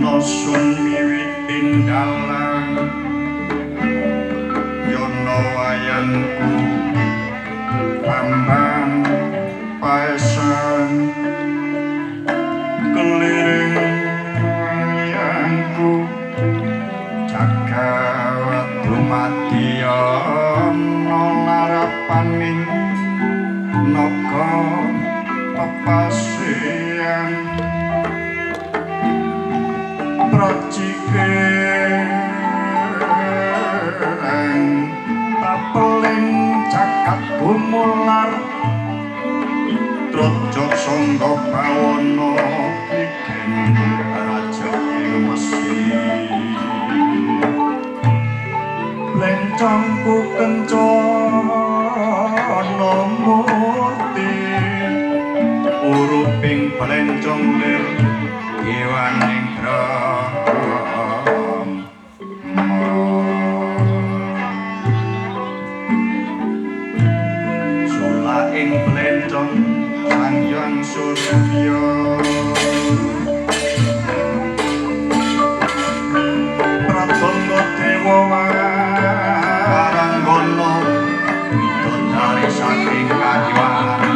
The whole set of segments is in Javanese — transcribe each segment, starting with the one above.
nosun miwitin dalan yono wayangku pambang paesan keliring wayangku cakawat dumadya nolarapaning naga pepasihan pracikeng tapeling cakat gumular Drojo sangga bawana iken raja ing Mesir lencongku kencana murti uruping blencong lir kewaning gram sulaing blencong sangyang surya pratangga dewa waranggana widodari saking kajiwangan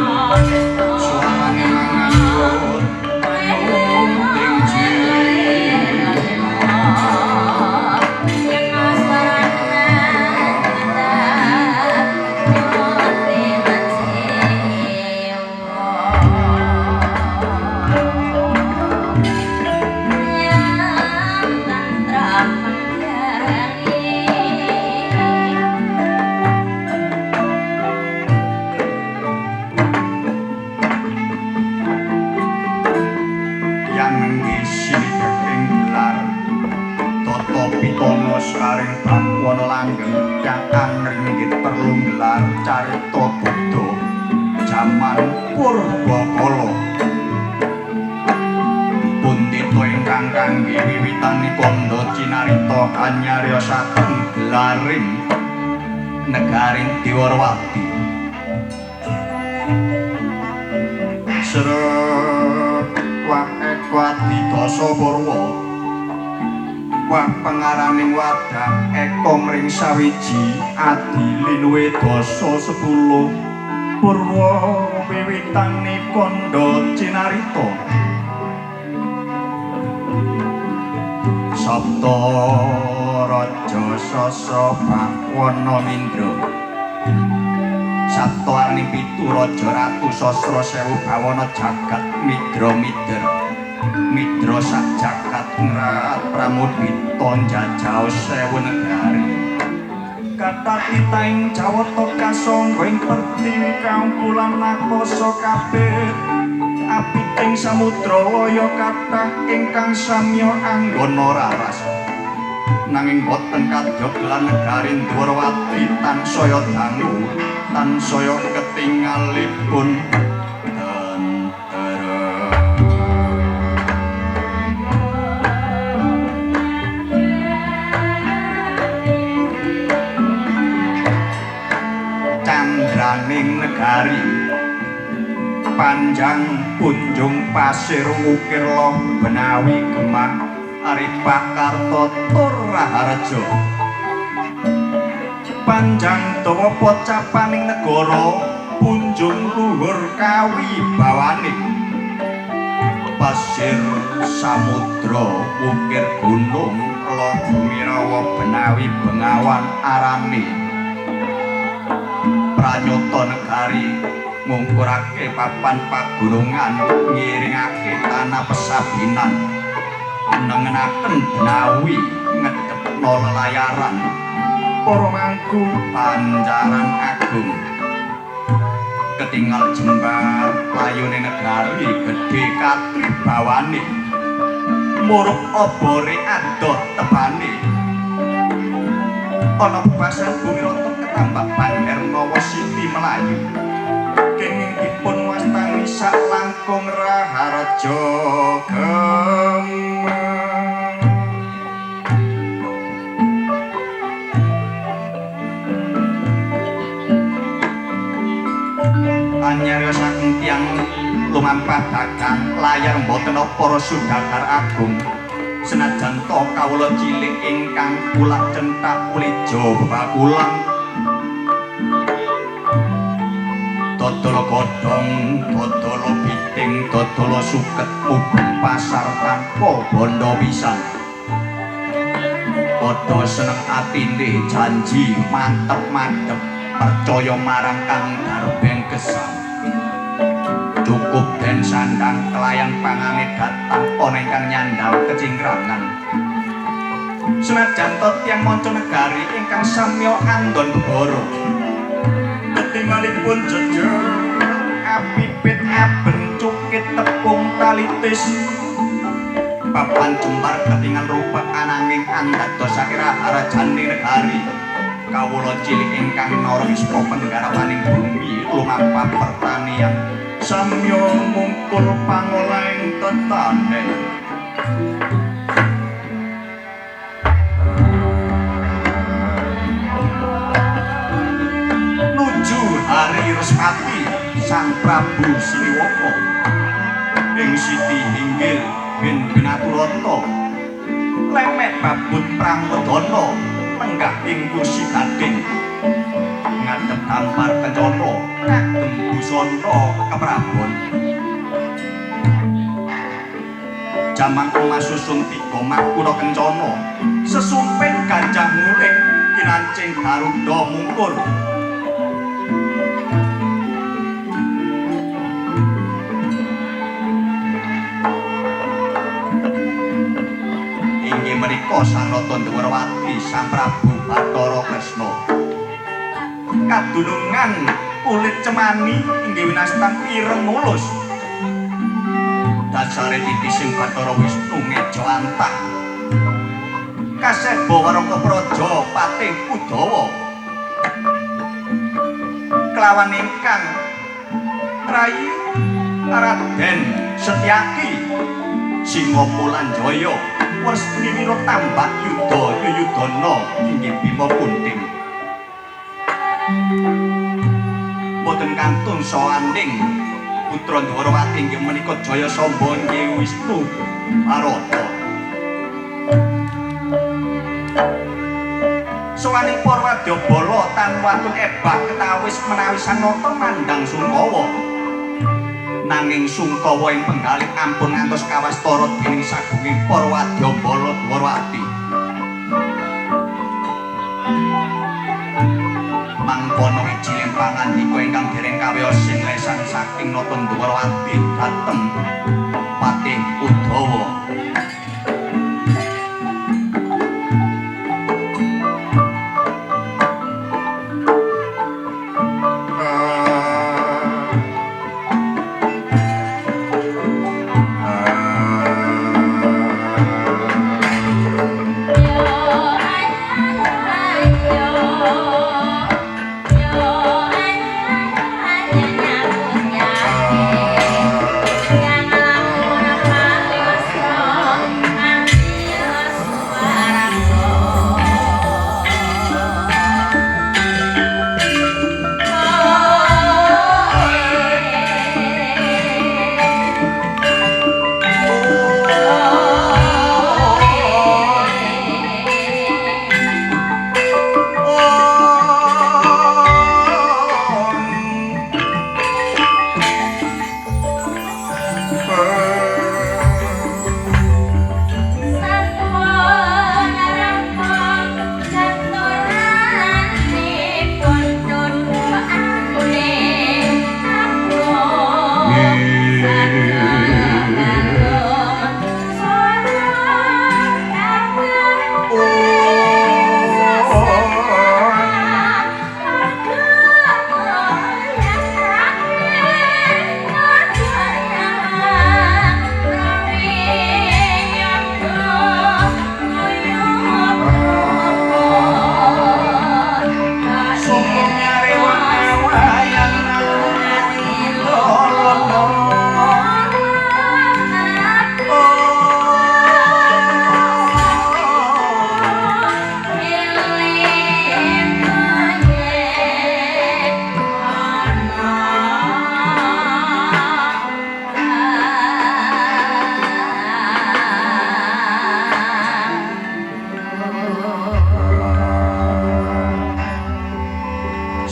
suarane manganut ing saring bakwana langgeng yakang ringgit perlu gelar carita Buddha jaman purbakala puntita ingkang kangge wiwitani kandha cinarita anyariosaken gelaring negaring Dwarawati seret waekwati Dasawarwa wah pengaraning wadah eka mring sawiji adili luwe dasa 10 purwa wiwitane kandha cinarita sabda raja sasa bakwana mindra sabta arning 7 raja ratu sastra 1000 bawana jagat midra mider Midra sak jagat ngrat pramudita njajal 1000 negari kathah titaing jawata kasangga ing perting kaumpulan nakasa kabeh apiting samudra waya kathah ingkang samya anggana raras nanging boten kadoglan negari Dwarawati tansaya dangu tansaya ketingalipun candraning negari panjang punjung pasir wukir loh benawi gemah Aripakarta tur Raharja panjang dawa pocapaning negara punjung luhur kawibawaning pasir samudra wukir gunung loh mirawa benawi bengawan arane pranyata negari ngungkurake papan pagunungan ngiringake tanah pesabinan nengenaken benawi ngedepno lelayaran para mangku panjaran agung ketinggal jembar layune negari gedhe katribawane muruk obore adoh tebane ana bebasan bumi rontok ketambak Panhernawa Siti Melayu kenging dipun wastani sak langkung Raharja Gemeng anyariosaken tiyang lumampah dagang layar mboten para Sudakar Agung Senajan to kawula cilik ingkang kula centak ulijo bebakulan dodol godhong, dodol biting, dodol suket mubeng pasar tanpa bondo pisan. Padha seneng atine janji mantep-mantep percaya marang kang darbeng gesang. Cukup den sandang kelayan pangane datang ana ingkang nyandang kecingrangan. Senajan to tiyang manca negari ingkang samya andon beboro. Ketingalipun jejer apipit aben cukit tepung talitis. Papan jembar ketingal rupa ananging andadosake raharajaning negari. Kawula cilik ingkang narispa penggarawaning bumi lumampah pertanian samya mungkul pangolaing tetane. Nuju hari Respati Sang Prabu Siliwaka ing Siti Hinggil bin Binaturata lemek babut Pramodana lenggah ing kursi gading ngadhep tampar kencana kagem busana keprabon. Jamang emas susun tiga makura kencana sesumping ganjang nguling kinancing Garuda mungkur. Inggih menika Sang Rata Dwarawati Sang Prabu Bathara Kresna kadunungan kulit cemani inggih winastan ireng mulus. Dasare titising Bathara Wisnu ngeja antah kaseba waraka praja Patih Udawa kelawan ingkang Rayi Raden Setyaki Singopulan Jaya Wrestinira tambak yuda Yuyudana inggih Bima Kunting. Boten kantun sawaning putra Dwarawati inggih menika Jayasamba inggih Wisnu Arata. Sawaning para wadyabala tan watun ebah ketawis menawi Sang Nata mandhang Sungkawa. Nanging Sungkawa ing penggalih ampun ngantos kawastara dening sagunging para wadyabala Dwarawati. Mangkono ijiling pangandika ingkang dereng kawiyosin lesan saking Nata Dwarawati dhateng Patih Udawa.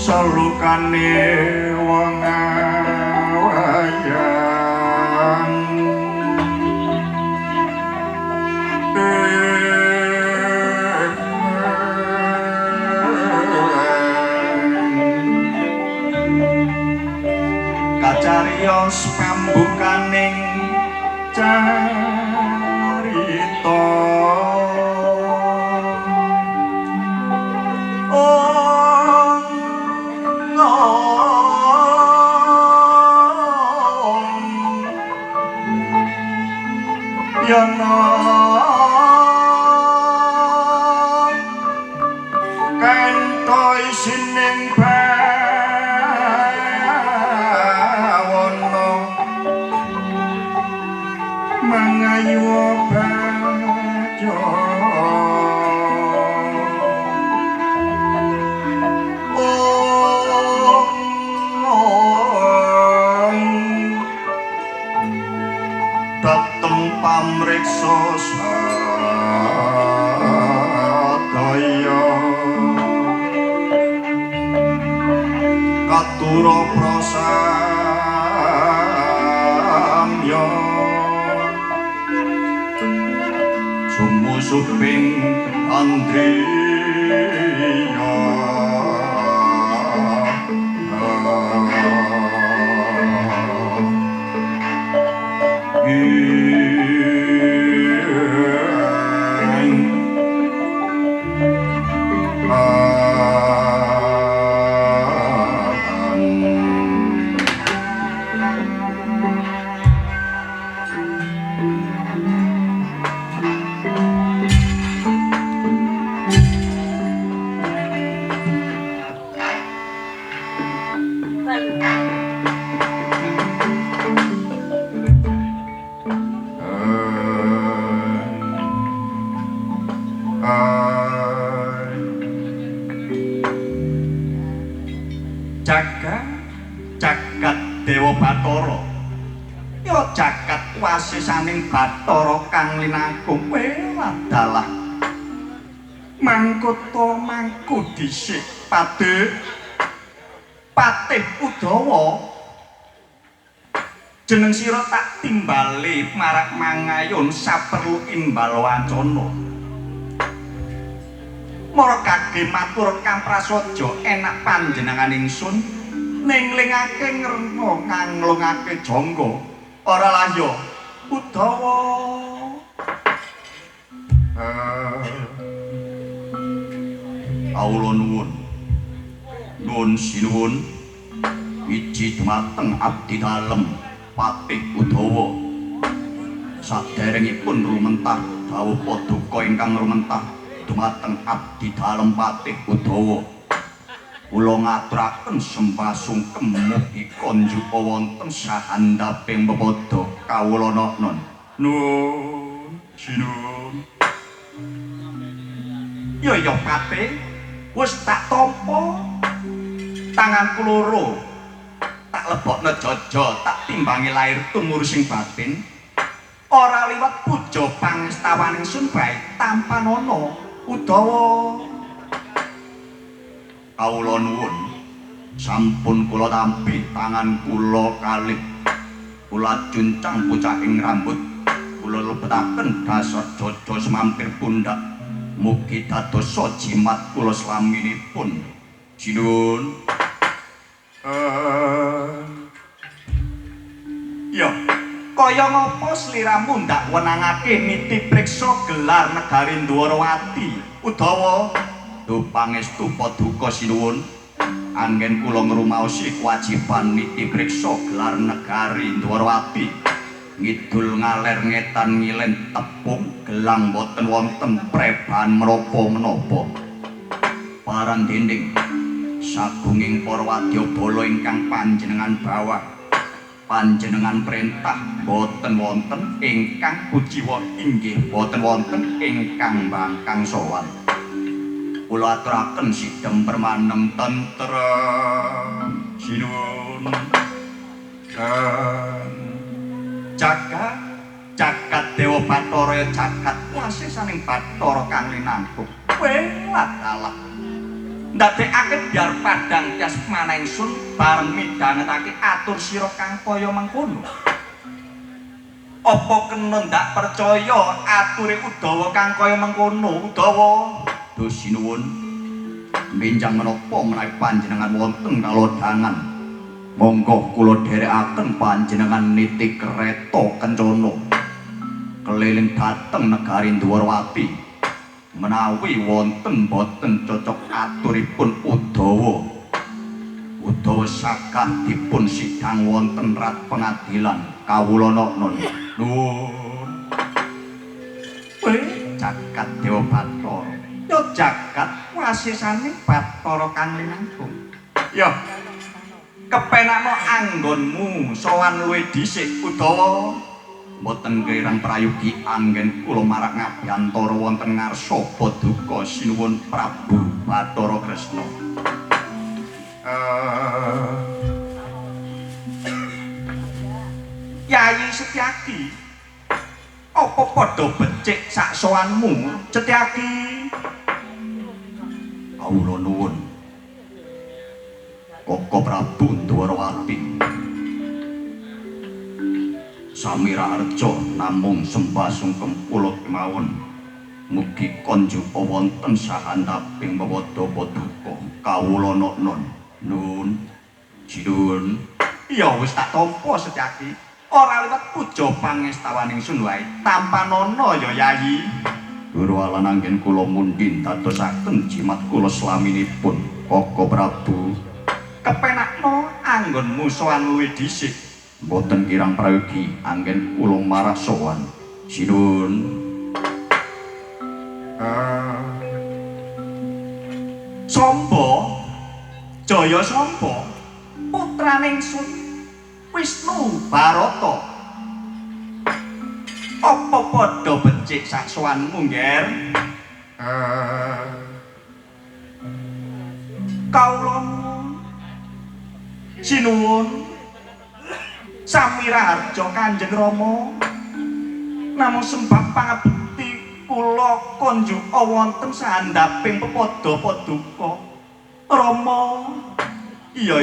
selukane wong wayang kacarios pambukaning carita yana kanto isining bawana mangayu bajo dateng pamriksa sadaya katura prasamya sumusuping andriya jagat Dewa Bathara ya jagat wasisaning Bathara kang linangkung kowe wadalah mangkuto mangku dhisik Patih Udawa jeneng sira tak timbali marak mangayun saperlu imbal wacana mara kagem matur kang prasaja enak panjenengan ingsun ninglingake ngrena nganglungake jangga ora lahya Udawa kawula nuwun sinuwun wiji dumateng abdi dalem Patih Udawa saderengipun rumentah dawuh paduka ingkang rumentah dumateng abdi dalem Patih Udawa kula ngaturaken sembah sungkem mugi konjupa wonten sahandhaping pepada kawula nuwun sinuwun ya Patih wis tak tampa tanganku loro tak lebokno jaja tak timbangi lahir tumurusing batin ora liwat puja pangestawan ingsun bae tanpa nono Udawa kawula nuwun sampun kula tampi tangan kula kalih kula juncang pucaking rambut kula lebetaken dasar jaja semampir pundak mugi dadosa jimat kula slaminipun sinuwun ya kaya ngapa sliramu ndak wenangake nitipriksa gelar negari Dwarawati Udawa duh pangestu paduka sinuwun anggen kula ngrumaosi kewajiban nitipriksa gelar negari Dwarawati ngidul ngaler ngetan ngilen tepung gelang boten wonten preban menapa-menapa parang dinding sagunging para wadyabala ingkang panjenengan bawah panjenengan perintah boten wonten ingkang kuciwa inggih boten wonten ingkang bangkang sowan kula aturaken sidhem permanem tentrem sinuwun jagat Dewa Bathara jagat wasisaning Bathara kang linangkung kowe wadalah ndadekake biar padang tias mana ingsun bareng midhangetake atur sira kang kaya mangkono. Apa kena ndak percaya ature Udawa kang kaya mangkono? Udawa, Gusti nuwun. Benjang menapa menawi panjenengan wonten kalodhangan, monggo kula dherekaken panjenengan niti kereta kencana keliling dhateng negari Dwarawati. Menawi wonten boten cocok aturipun Udawa sagah dipun sidang wonten rat pengadilan kawula nun. Jagat Dewa Bathara, ya jagat wasisane Bathara kang linangkung. Ya kepenakno anggonmu sowan luwih dhisik Udawa. Mboten kirang prayogi anggen kula marak ngabiyantara wonten ngarsa Paduka sinuwun Prabu Bathara Kresna. Yayi Setyaki, apa padha becik sak sowanmu Setyaki? Kawula nuwun Koko Prabu Dwarawati, Samira Arja namung sembah sungkem kula kemawon, mugi konjupa wonten sahandaping mawadha Paduka. Kawula nun Jinun. Ya wis tak tampa Setyaki, ora liwat puja pangestawan ingsun wae tampanana ya Yayi. Guru alan anggen kula mundhin dadosaken jimat kula slaminipun Koko Prabu. Kepenakno anggonmu sowan luwih dhisik, mboten kirang prayogi anggen kula marah sowan. Sinun. Samba, Jaya Samba, putrane ingsun Wisnu Barata. Apa padha becik sak sowanmu, Nger? Kawula sinuwun Samira Harja Kanjeng Rama, namung sembah pangabekti kula konjuka wonten sahandaping pepada Paduka. Rama, iya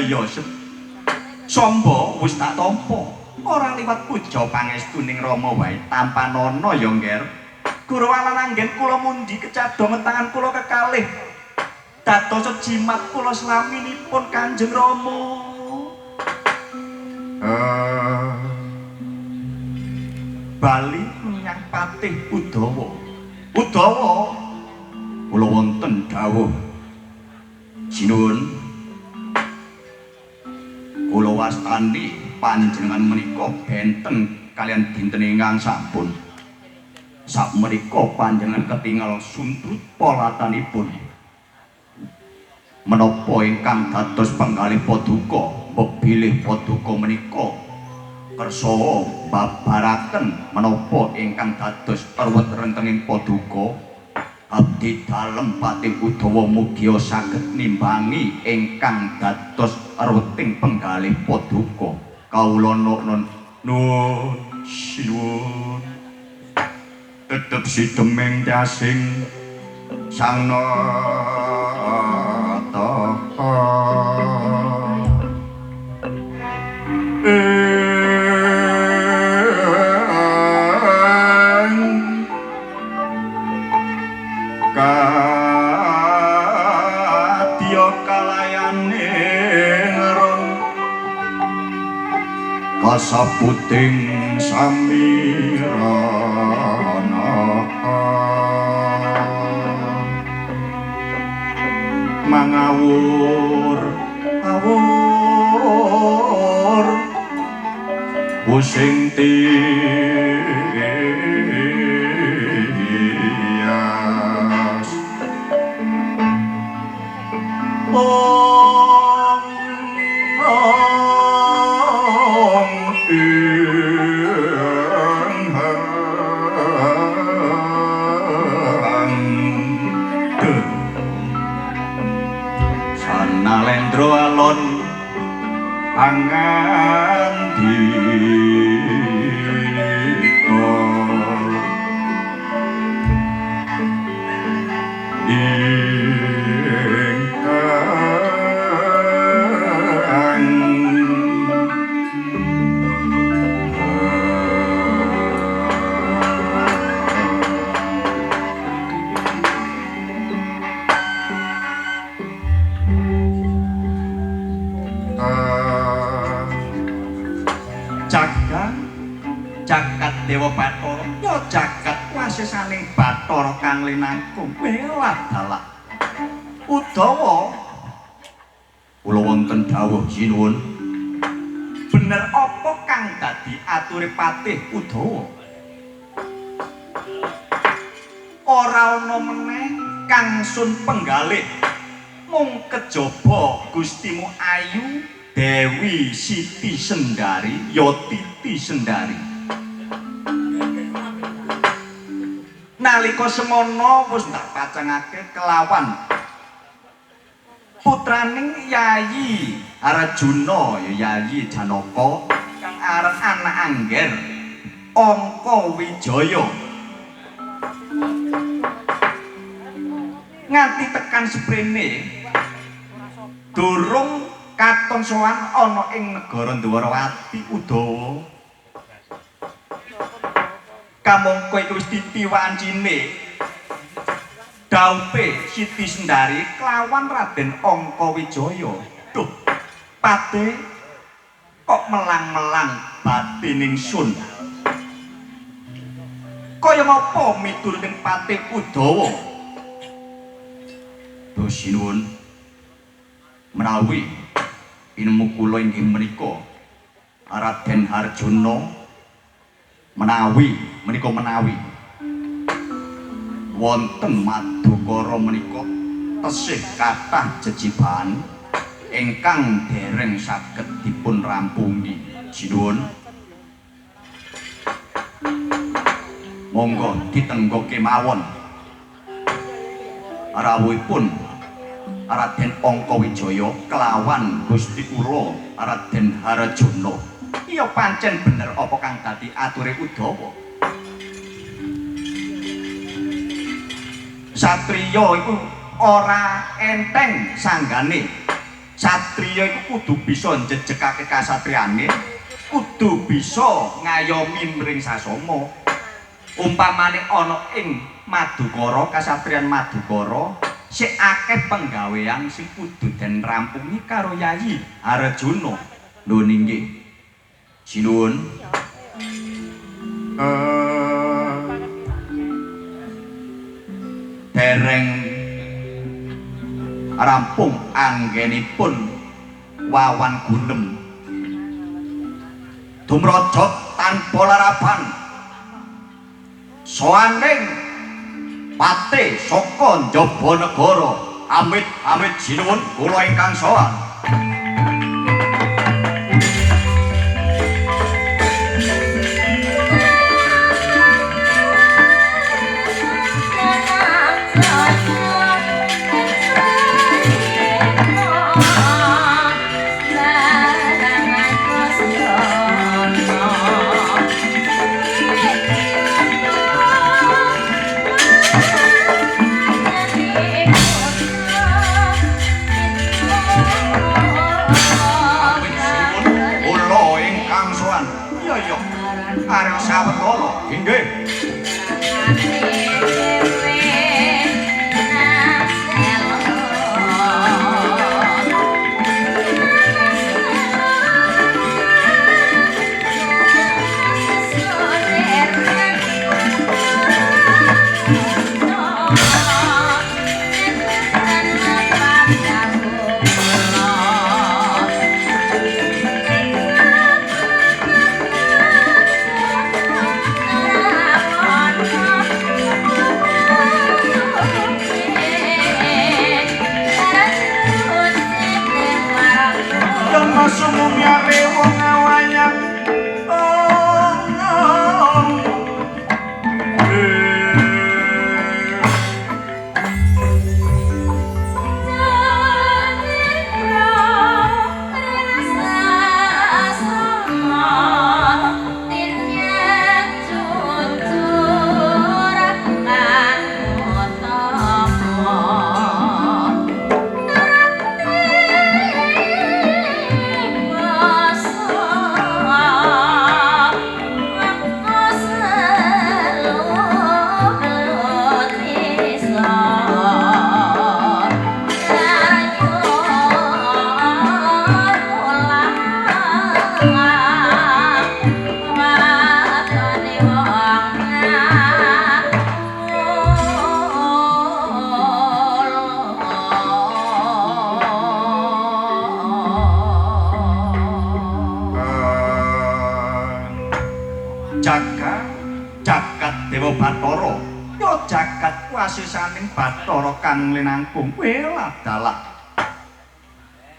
Samba wis tak tampa, ora liwat puja pangestuning Rama wae tampanana ya Nger. Guru alan anggen kula mundi kecadhong tangan kula kekalih dados jimat kula slaminipun Kanjeng Rama. Bali menyang Patih Udawa. Udawa, kula wonten dawuh. Sinuwun, kula wastani panjenengan menika benten kalian dinten ingkang sampun. Sakmenika panjenengan ketingal sundut polatanipun. Menapa ingkang dados penggalih Paduka, pebilih Paduka menika kersa babaraken menapa ingkang dados ruwet rentenging Paduka. Abdi dalem Patih Udawa mugi saged nimbangi ingkang dados ruweting penggalih Paduka. Kawula nun sinuwun tetep sideming jasing sang nata kadya kalayane ron kasaputing samirana mangawur pusing tias om sanalendra alon pangandika ingkang rinangkung melat dalak Udawa kula wonten dawuh sinuwun bener apa kang dadi ature patih Udawa ora ana meneh kang sun penggalih mung kejaba Gustimu ayu Dewi Siti Sendari ya Titi Sendari nalika semono wis tak pacangake kelawan putraning Yayi Arjuna ya Yayi Janaka kang aran anak angger Angka Wijaya nganti tekan seprene durung katon sowan ana ing negara Dwarawati Udawa kamangka iku wis ditiwancine daupe Siti Sendari kelawan Raden Angka Wijaya duh pate kok melang-melang batining sun kaya ngapa mituruting patih Udawa Duh sinuwun menawi ilmu kula inggih menika Raden Harjuna menawi wonten Madukara menika tesih kathah jejiban ingkang dereng saged dipun rampungi sinuwun monggo ditenggoke mawon rawuhipun Raden Angka Wijaya kelawan Gusti kula Raden Harjuna iya pancen bener apa kang dadi ature Udawa satriya iku ora enteng sanggane satriya iku kudu bisa njejegake kasatriyane kudu bisa ngayomi mring sasama umpamane ana ing Madukara kasatriyan Madukara sik akeh penggawean sing kudu den rampungi karo Yayi Arjuna lho nggih sinuwun dereng rampung anggenipun wawan gunem dumraja tanpa larapan soaning patih saka njaba negara amit-amit sinuwun kula ingkang sowan jagat wasisaning Bathara kang linangkung welah dalah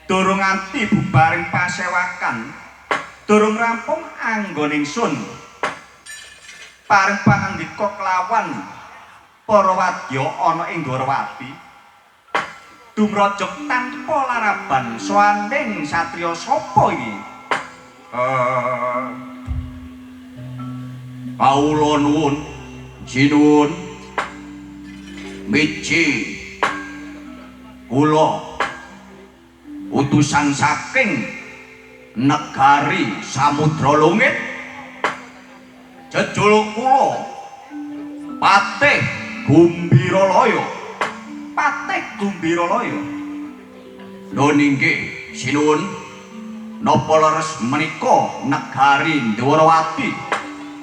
durung nganti bubaring pasewakan durung rampung anggon ingsun paring pangandika kelawan para wadya ana ing Dwarawati dumrajeg tanpa laraban soaning satriya sapa iki kawula nuwun sinuwun miji kula utusan saking negari Samudra Lungit jejul kula Patih Gumbiralaya nun inggih sinuwun napa leres menika negari Dwarawati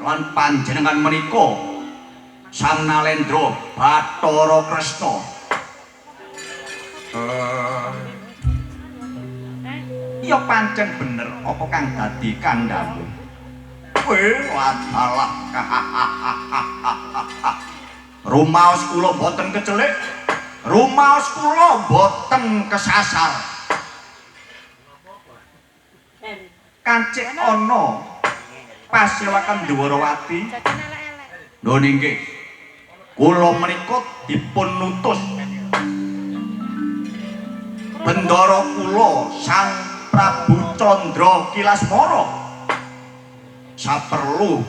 lan panjenengan menika Sang Nalendra Bathara Kresna ya pancen bener apa kang dadi kandhamu wadalah rumaos kula boten kecelik rumaos kula boten kesasar kancik ana pasewakan Dwarawati nun inggih kula menika dipun nutus bendara kula Sang Prabu Candra Kilasmara saperlu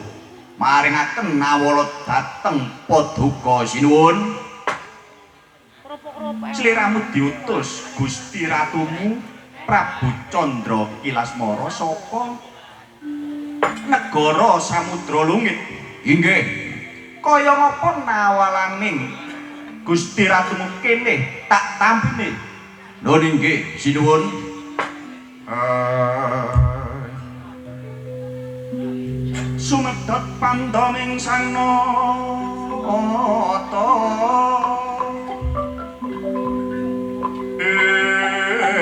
maringaken nawala dhateng Paduka sinuwun sliramu diutus Gusti Ratumu Prabu Candra Kilasmara saka negara Samudra Lungit inggih kaya ngapa nawalaning Gusti Ratumu kene tak tampine nun inggih sinuwun sumedhot pandhaming sang nata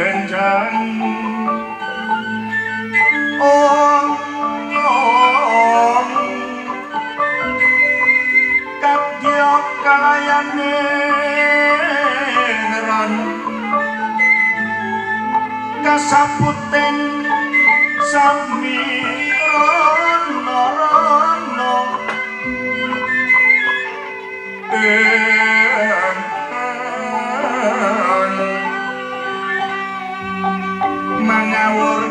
enjang kadya kalayane ran kasaputen sami rono mangawur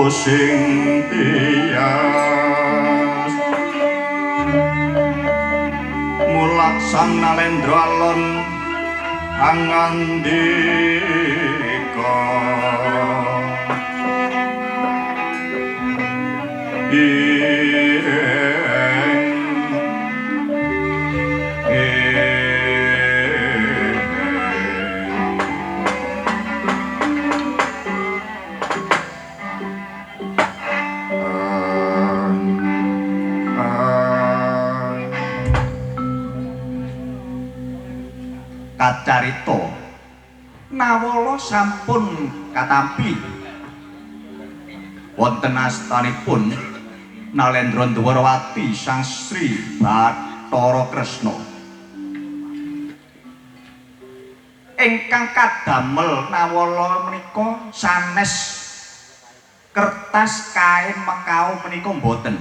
sing tias mulak Sang Nalendra alon angandika kacarita nawala sampun katampi wonten astanipun Nalendra Dwarawati Sang Sri Bathara Kresna ingkang kadamel nawala menika sanes kertas kain mekau menika boten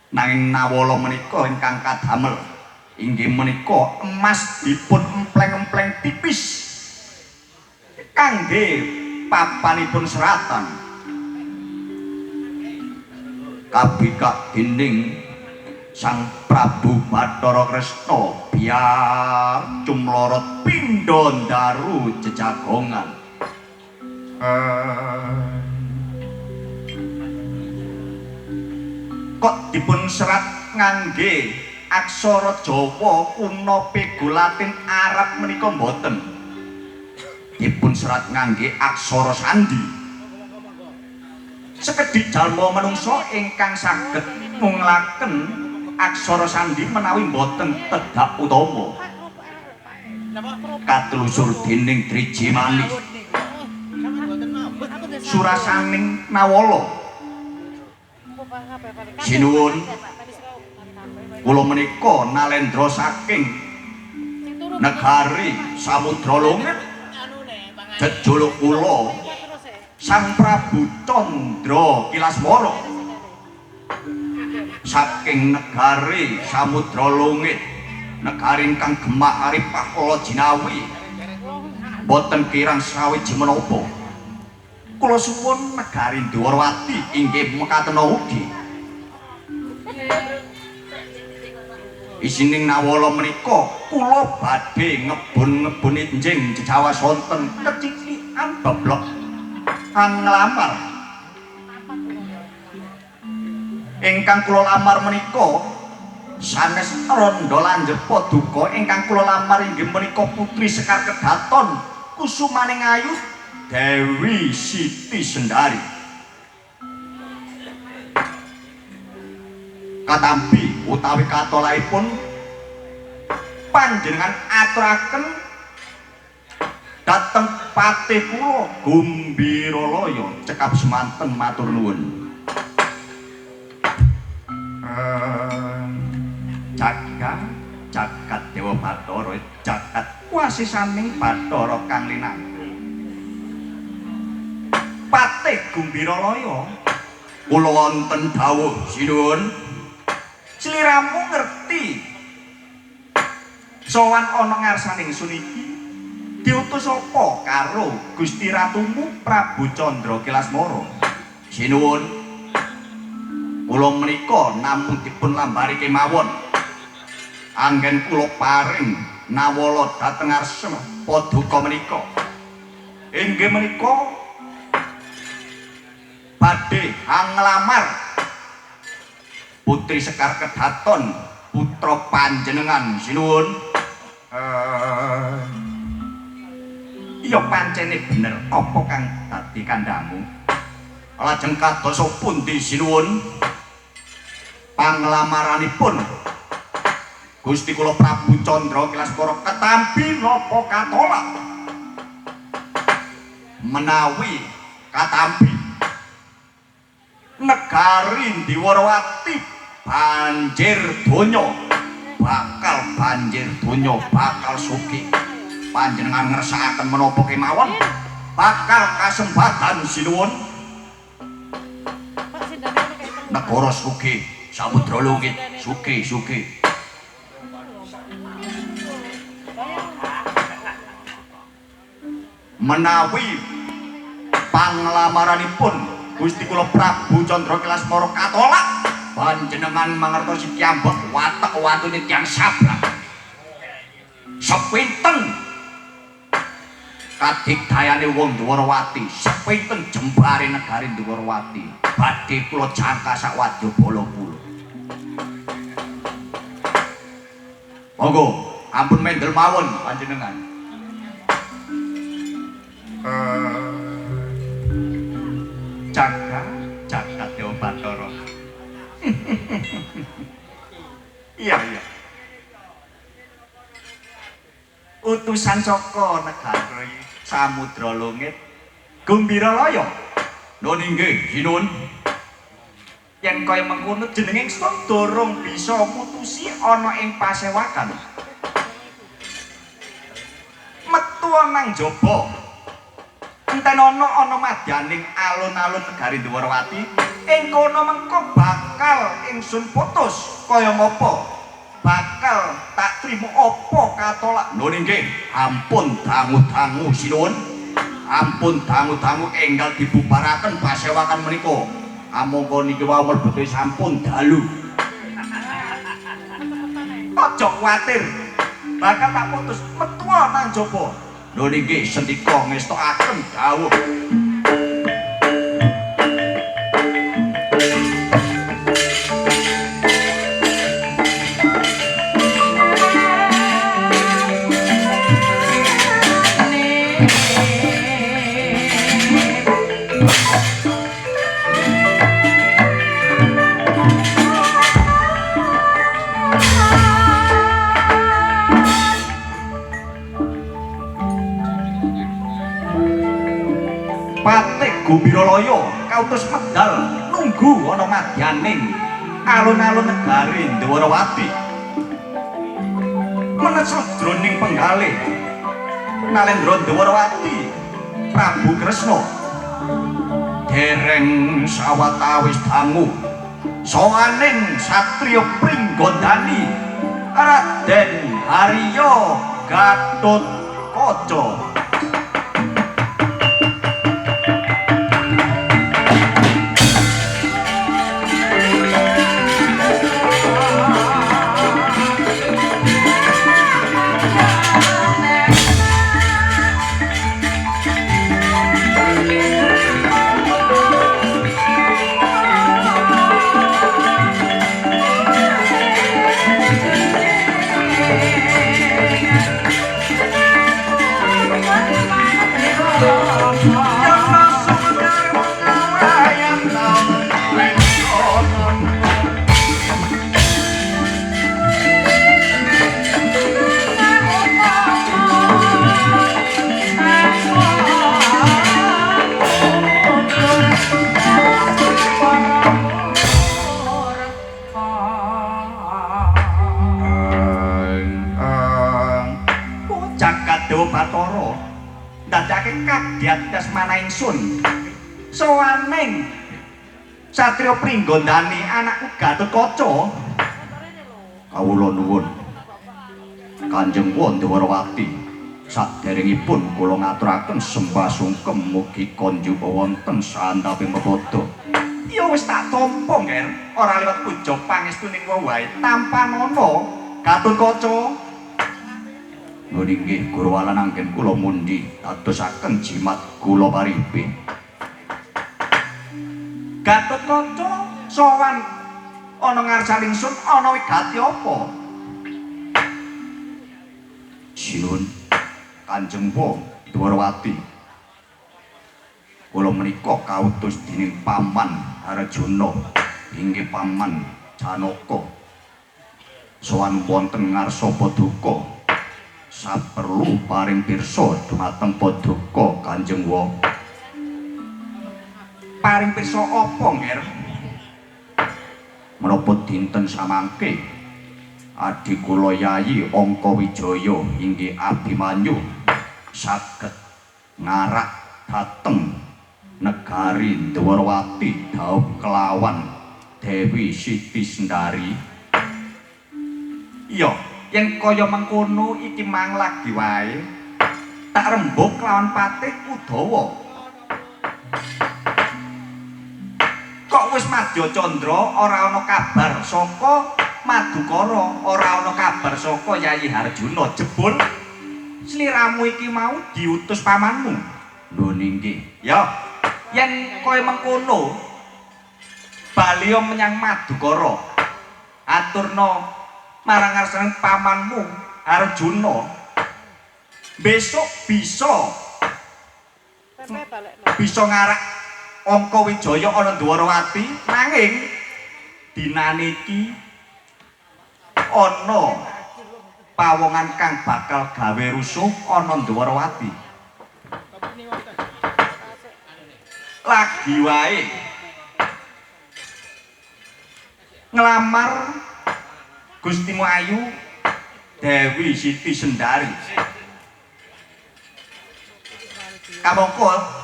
nanging nawala menika ingkang kadamel inggih menika emas dipun empleng-empleng tipis kangge papanipun seratan kabikak dening Sang Prabu Bathara Kresna biar cumlorot pindha ndaru jejagongan kok dipun serat ngangge aksara Jawa kuna pego Latin Arab menika mboten dipun serat ngangge aksara sandi sekedhik jalma manungsa ingkang saged ngunglaken aksara sandi menawi mboten tedhak utama katelusur dening driji manis surasaning nawala Sinuwun kula menika nalendra saking negari Samudra Lungit jejuluk kula Sang Prabu Candra Kilaswara saking negari Samudra Lungit negari ingkang gemak aripah kala jinawi boten kirang sawiji menapa kula suwun negari Dwarawati inggih mekaten ugi isining nawala menika kula badhe ngebun-ngebun enjing jejawas wonten kecicikan beblok nglamar ingkang kula lamar menika sanes randha lanjut paduka ingkang kula lamar inggih menika Putri Sekar Kedaton kusumaning ayu Dewi Siti Sendari katampi utawi katolaipun panjenengan aturaken dhateng patih kula Gumbiralaya cekap semanten matur nuwun jagat Dewa Bathara jagat kuasisaning Bathara kang linangkung patih Gumbiralaya kula wonten dawuh sinuwun sliramu ngerti sowan ana ngarsaning ingsun iki diutus apa karo Gusti Ratumu Prabu Candra Kilaswara sinuwun kula menika namung dipun lambari kemawon anggen kula paring nawala dhateng arsana paduka menika inggih menika badhe nglamar Putri Sekar Kedaton putra panjenengan sinuwun iya pancene bener apa kang dadi kandhamu lajeng kados pundi sinuwun panglamaranipun Gusti kula Prabu Candra Kilaswara ketampi napa katolak menawi katampi negari Dwarawati banjir donya bakal sugih panjenengan ngersakaken menapa kemawon bakal kasempatan sinuwun negara sugih Samudra Lungit sugih menawi panglamaranipun Gusti kula Prabu Candra Kilaswara katolak panjenengan mangertosi piyambak watek watune tiyang sabrang sepinten kadigdayane wong Dwarawati sepinten jembare negari Dwarawati badhe kula jangka sak wadyabala kula monggo ampun mendel mawon panjenengan jagat Dewa Bathara iya utusan saka negari Samudra Lungit Gumbiralaya nun inggih sinuwun yen kaya mengkono jenenge ingsun durung bisa mutusi ana ing pasewakan metu nang jaba enten ana madyaning alun-alun negari Dwarawati ing kono mengko bakal ingsun putus kaya ngapa bakal tak trimo apa katolak nun inggih ampun dangu-dangu sinuwun ampun dangu-dangu enggal dibubaraken pasewakan menika amangka niki wau mlebete sampun dalu aja kuwatir bakal tak putus metu nang jaba lho niki sendika ngestokaken dawuh Patih Gumbiralaya kautus medal nunggu lugu ana madyaning alun-alun negari Dwarawati. Manasa jroning penggalih Nalendra Dwarawati Prabu Kresna dereng sawatawis dangu sowaning satriya Pringgondani Raden Harya Gatotkaca. Batara ndadekake kadyat kasmana ingsun sowaning satriya Pringgondani anakku Gatotkaca. Kawula nuwun Kanjeng Wandawati saderengipun kula ngaturaken sembah sungkem mugi konjupa wonten sandhaping pepodo. Ya wis tak tampa Nger, ora liwat puja pangestuning wae tampanana Gatotkaca. Nggih Guru Walan anggen kula mundi dadosaken jimat kula paripi. Gatotkaca sowan ana ngarsaning sun ana wigati apa? Sinuwun Kanjeng Dwarawati. Kula menika kautus dening Paman Arjuna inggih Paman Janaka sowan wonten ngarsa paduka. Saperlu paring pirsa dumateng paduka Kanjeng Wa. Paring pirsa apa, Nger? Menapa dinten samangke adi kula Yayi Angkawijaya inggih Abimanyu saged ngarak dhateng negari Dwarawati daup kelawan Dewi Siti Sendari. Iya, yen kaya mengkono iki mang lagi wae tak rembug lawan Patih Udawa. Kok wis Madya Candra ora ana kabar saka Madukara, ora ana kabar saka Yayi Harjuna, jebul sliramu iki mau diutus pamanmu. Lho nggih. Ya, yen kaya mengkono bali menyang Madukara aturna marang ngarsaning pamanmu Arjuna besok bisa ngarak Angkawijaya ana Dwarawati, nanging dinane iki ana pawongan kang bakal gawe rusuh ana Dwarawati. Lagi wae nglamar Gustimu Ayu Dewi Siti Sendari. Kamangka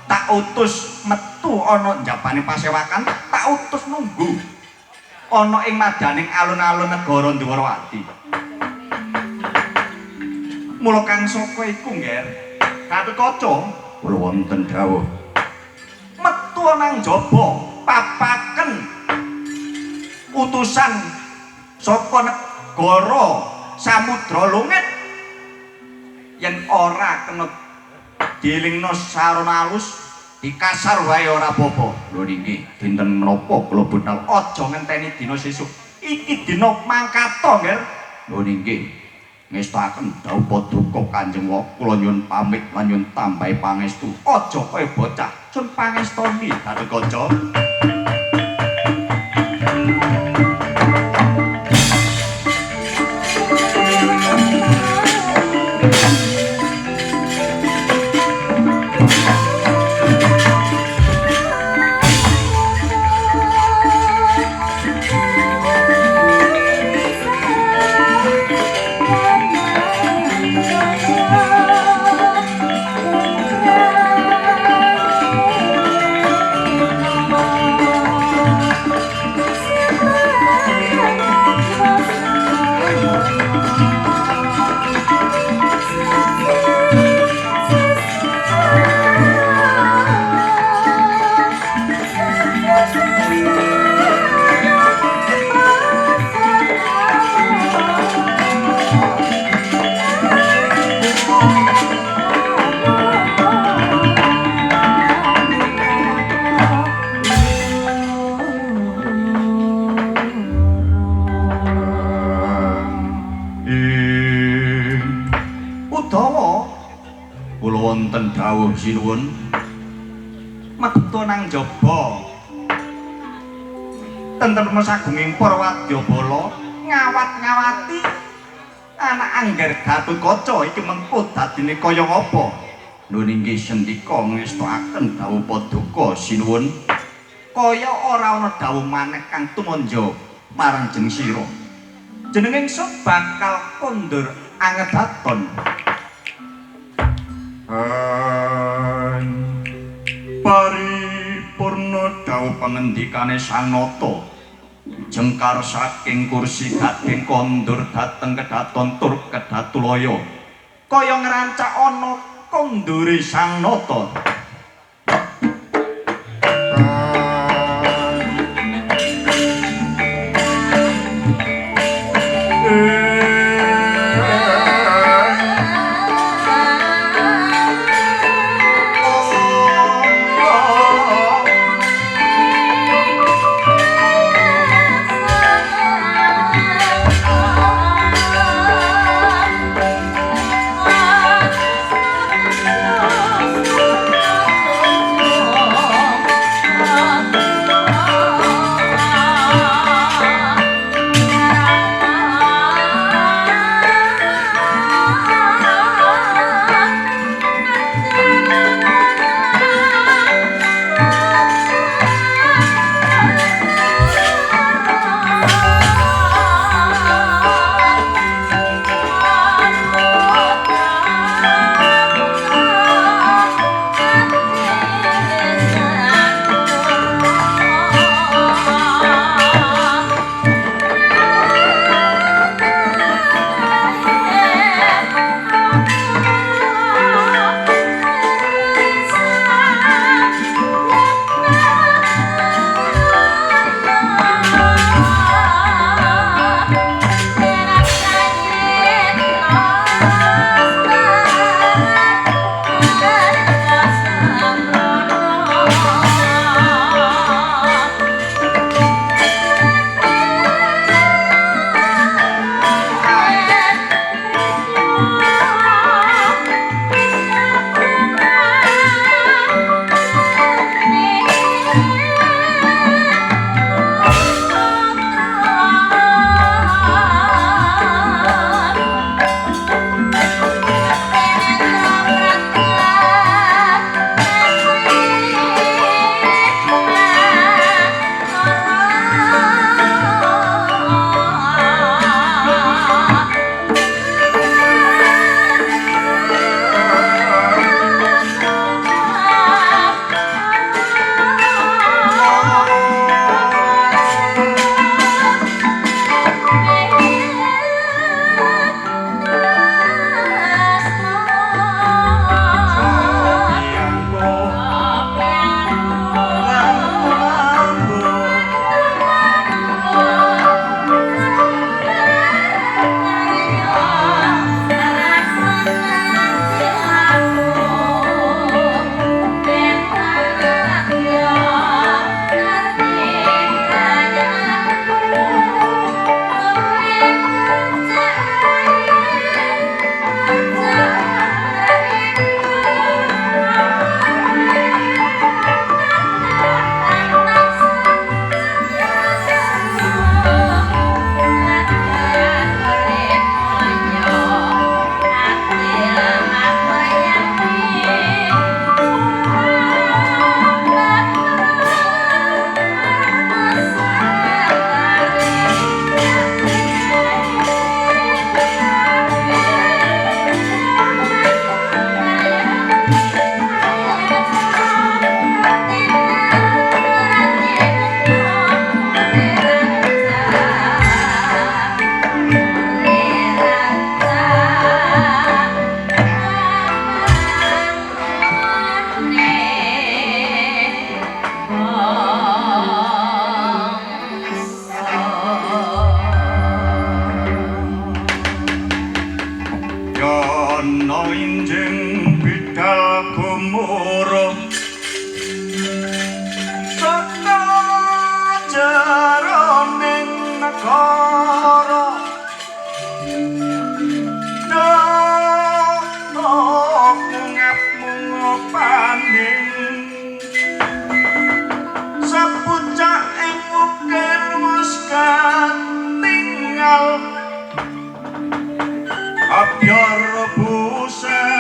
tak utus metu ana njabane pasewakan, tak utus nunggu ana ing madaning alun-alun negara Dwarawati. Mula kang saka iku Nger, Gatotkaca kula wonten dawuh metu nang jaba papaken utusan saka negara Samudra Lungit yen ora kena dielingno sarana alus dikasar wae ora apa-apa. Lho niki dinten menapa kula bunal aja ngenteni dina sesuk. Iki dina mangkata, Nger. Lho niki ngestaken dawuh paduka Kanjeng Wa kula nyuwun pamit lan nyuwun tambahi pangestu. Aja kaya bocah sun pangestoni Gatotkaca. Kula wonten dawuh sinuwun mekto nang jaba tentrem sagunging para wadyabala ngawat-ngawati anak Angger Gatotkaca iki mengko dadine kaya ngapa lho nggih sendika ngestakaken dawuh paduka sinuwun kaya ora ana dawuh maneh kang tumanja marang jeneng sira jeneng ingsun bakal kondur angedaton paripurna dawuh pangendikane Sang Nata jengkar saking kursi gading kondur dhateng kedaton tur kedatulaya kaya ngrancak ana kondure Sang Nata negara mungap paning sepucak ing ukir wis katinggal abyar busananira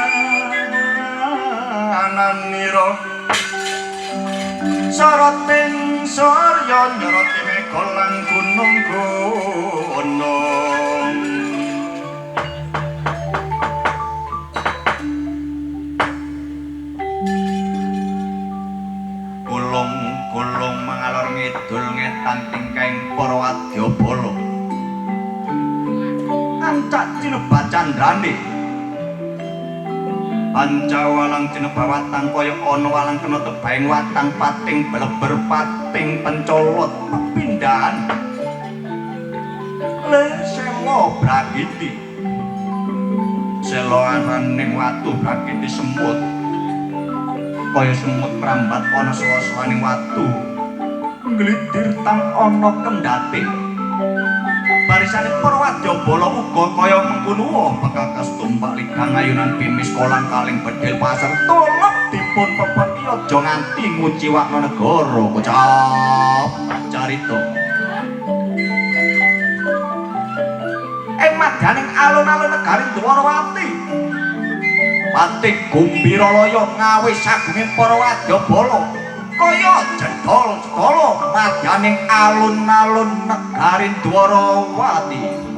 soroting surya nyoroti megolang gunung-gunung kulung mangalor ngidul ngetan tingkaing para wadyabala ancak cinebat candrane pancawalang cinebawatang kaya ana walang kena tebaing watang pating bleber pating pencolot pepindhan le selo bragiti selo araning watu bragiti semut kaya semut mrambat ana suwasaning watu nglidir tang ana kendhate barisane para wadyabala uga kaya mengkono bekakas tumpak ligang ayunan pimis kolang kaling bedhil pasar tulak dipun pepeti aja nganti nguciwakna negara kocap carita ing madaning alun-alun negari Dwarawati Pati Gumbiralaya ngawe sagunging para wadyabala kaya jedhol-jedhol madyaning alun-alun negari Dwarawati.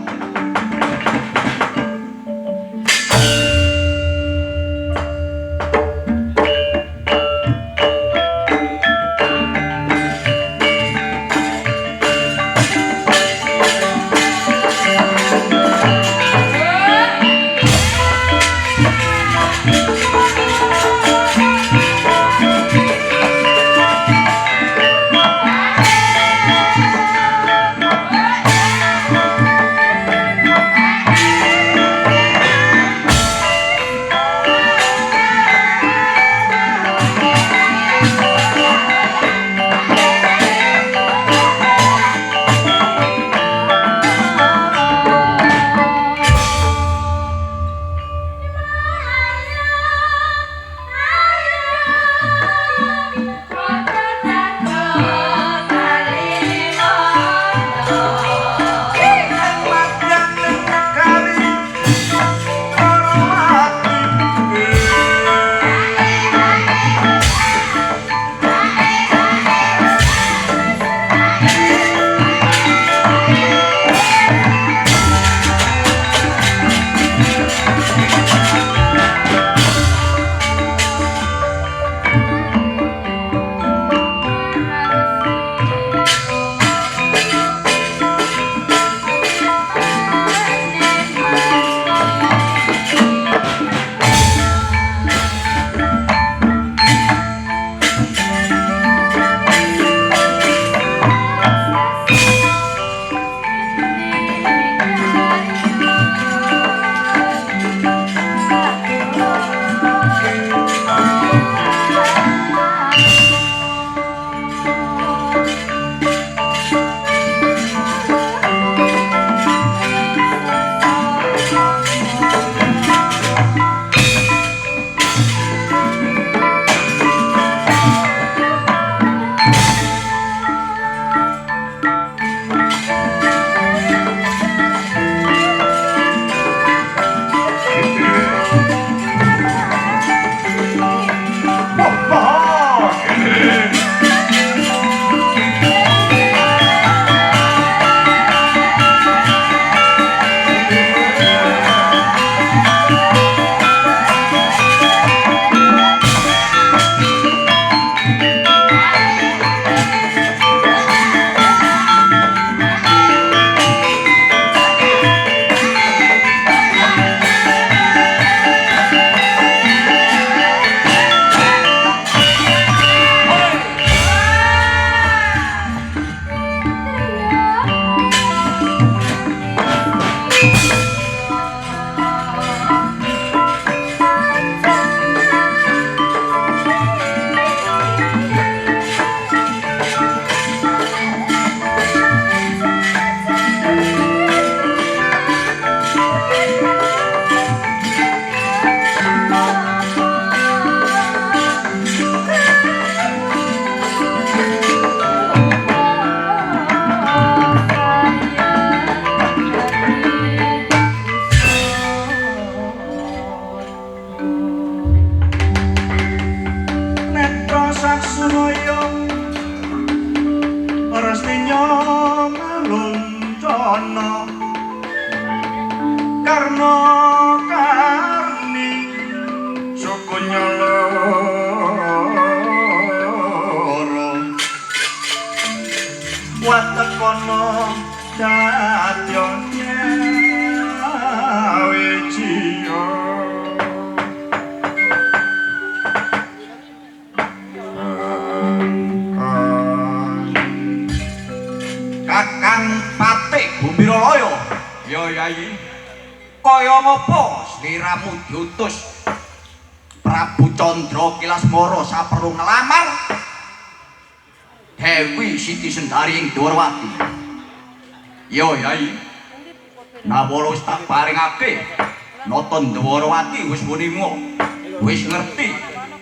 ana karna karni suku nyoloro watekono dadya wijiya Kakang Patih Gumbiralaya ya Yayi kaya ngapa sliramu diutus Prabu Candra Kilasmara saperlu ngelamar Dewi Siti Sendari ing Dwarawati ya Yayi nawala wis tak paringake nata Dwarawati wis munimo wis ngerti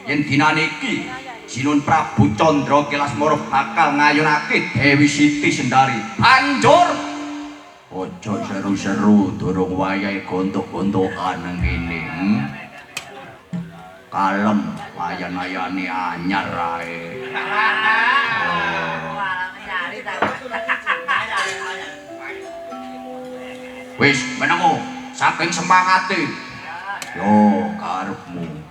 yen dinane iki Sinun Prabu Candra Kilasmara bakal ngayunake Dewi Siti Sendari. Banjur aja seru-seru durung wayahe gontok-gontokan nang kene. Kalem ayan-ayane anyar ae. Wis menengo saking semangate. Yo karepmu.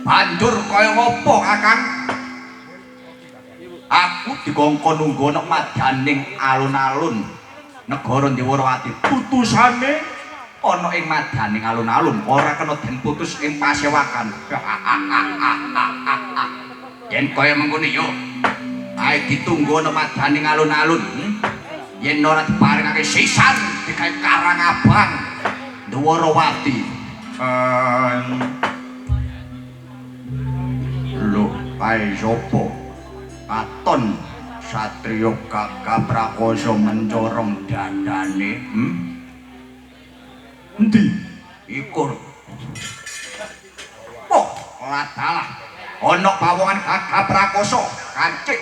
Banjur kaya ngopo Kakang? Aku dikongkon nunggu nek madyaning alun-alun negara Dwarawati. Putusane ana ing madyaning alun-alun, ora kena den putus ing pasewakan. Yen kaya mengkono yo. Ae ditunggu nek madyaning alun-alun. Yen ora diparingake sisan digawe karang abang Dwarawati. Lho, kae sapa? Katon satriya Gagah Prakoso mencorong dadane. Endi? Iku. Oh, ladalah. Ana pawongan Gagah Prakoso kancik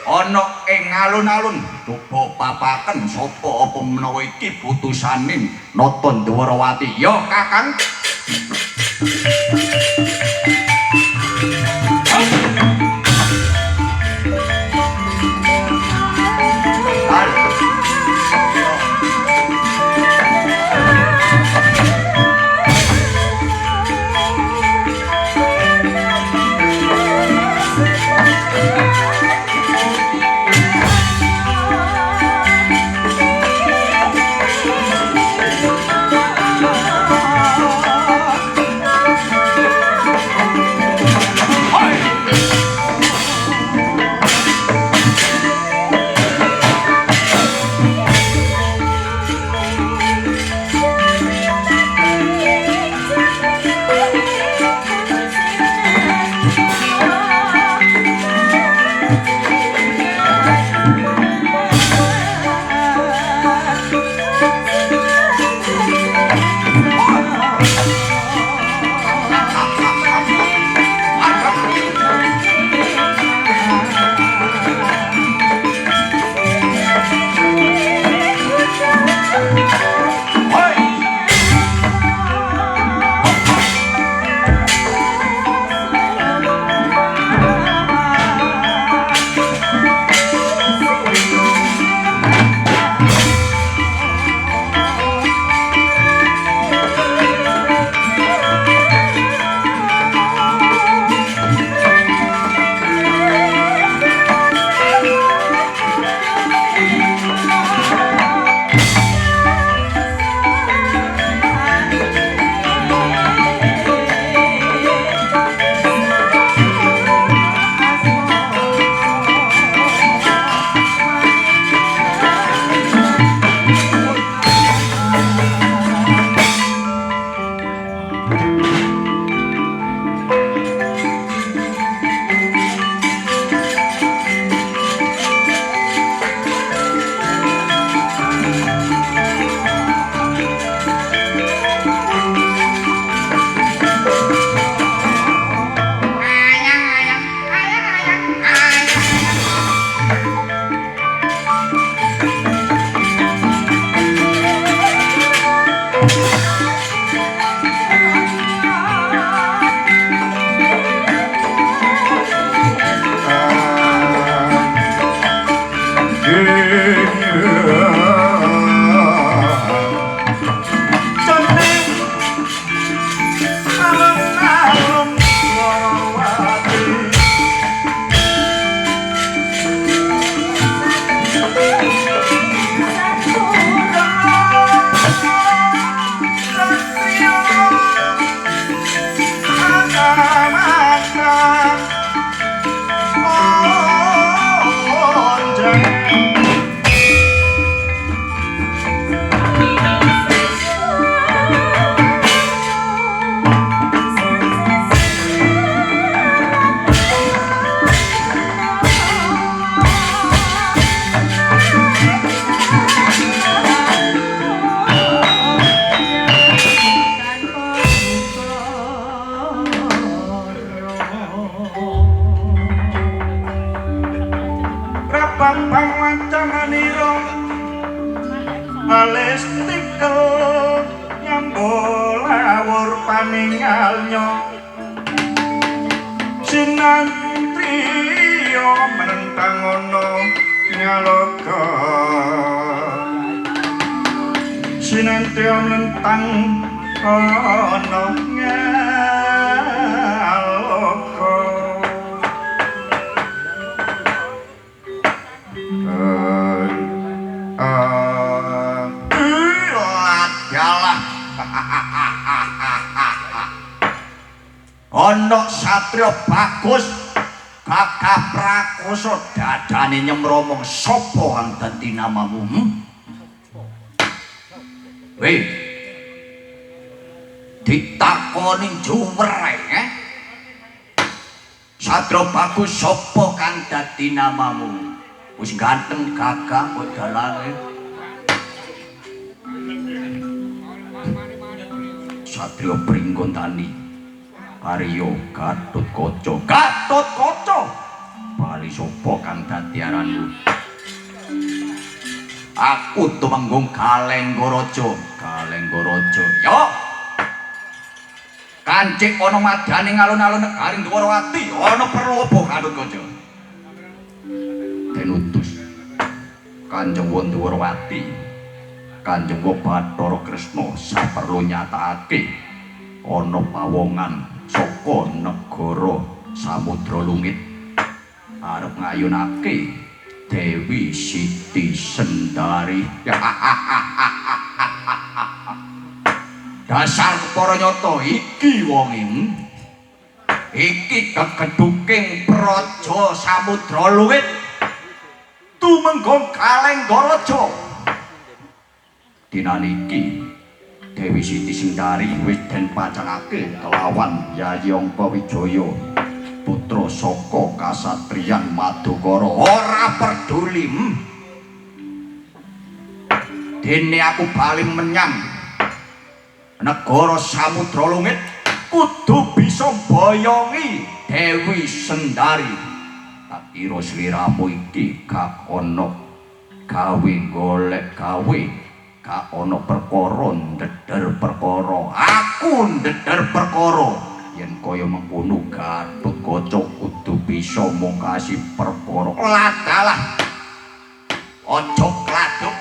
ana ing alun-alun. Coba papaken sapa apa menawa iki putusane nata Dwarawati. Ya, Kakang. paningalnya sinantri menentang ono nyaloka sinantri menentang ono nyaloka ono satria bagus Kakak Prakoso dadane nyemromong sapa kang dadi namamu? Weh. Ditakoni juwereng Satria bagus sapa kang dadi namamu? Wis ganteng gagah kok dalange. Satria Pringgontani Aryo Gatotkaca bali sapa kang dadi aranmu aku tumenggung Galenggaraja yo kancik ana madane ngalun-alun negaring Dwarawati ana perlu apa Gatotkaca den utus Kanjeng Dwarawati Kanjeng Bathara Kresna saperlu nyatakake ana pawongan saka negara Samudra Lungit arep ngayunake Dewi Siti Sendari. Dasar para nyata iki wonging iki kegeduking praja Samudra Lungit tumenggung Galenggaraja dinaniki Dewi Siti Sendari wis den pacanake kelawan Yayong Pawijaya putra saka kasatriyan Madukara ora peduli dene aku bali menyang negara Samudra Lungit kudu bisa boyongi Dewi Sendari tak kira sliramu iki gak ana gawe golek gawe gak ana perkara ndeder perkara aku ndeder perkara yen kaya mengkono Gatotkaca kudu bisa mungkasi perkara ladalah aja kladuk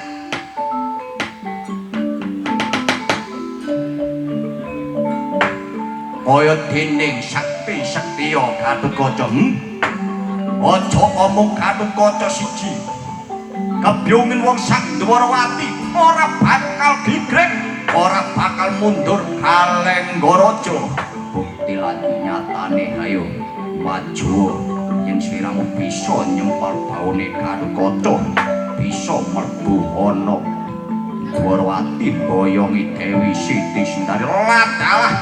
kaya dening sakti-saktiya Gatotkaca aja omong Gatotkaca siji kebyungen wong sak Dwarawati ora bakal gigrek ora bakal mundur Galenggaraja bukti lan nyatane ayo maju yen sliramu bisa nyempal baune Gatotkaca bisa mlebu ana Dwarawati boyongi Dewi Siti Sendari ladalah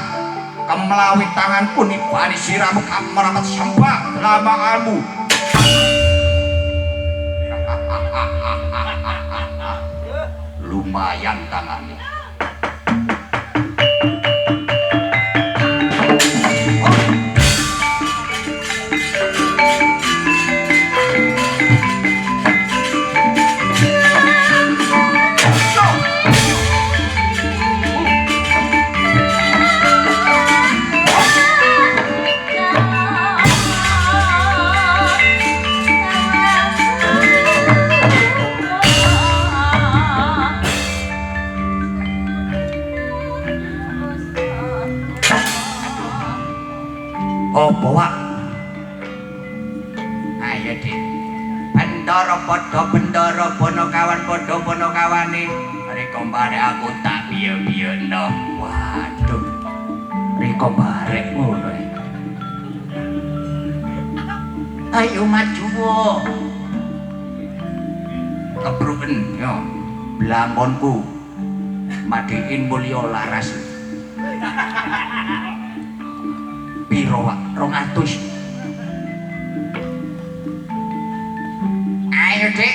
kemlawi tanganku nibani siramu kamerapat sembah lamaanmu lumayan tangannya apa wak ayo dik bendara padha bendara Banakawan padha Banakawane reka barek aku tak biyo-biyono waduh reka barek ngono ayo maju kebruken yo blamponku madiin mulya laras piro wak 200 ayo dik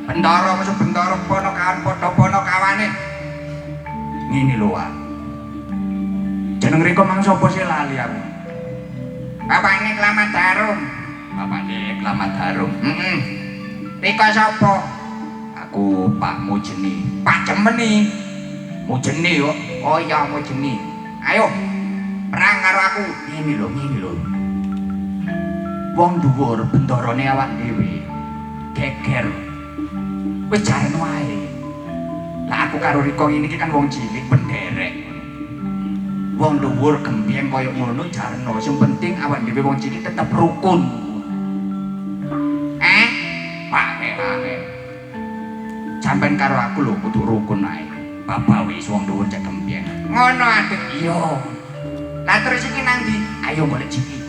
bendara masuk bendara Banakawan padha Banakawane ngene lho wak jeneng rika mang sapa sih lali aku bapakne Klamat Harum bapakne Klamat Harum rika sapa aku Pak Mujeni Pak Jemeni Mujeni kok oh iya Mujeni Ayo, perang karo aku. Ngene lho. Wong dhuwur bendarane awak dhewe. Geger. Wis jaren wae. Lah aku karo Riko ini kan wong cilik penderek. Wong dhuwur gembeng kaya ngono jarno. Sing penting awak dhewe wong cilik tetep rukun. Pahe. Sampeyan karo aku lho kudu rukun ae. Bapak wis wong dhuwur cek gembeng. Ngono atuh. Iya. Lah terus iki nang ndi? Ayo golek Ciki.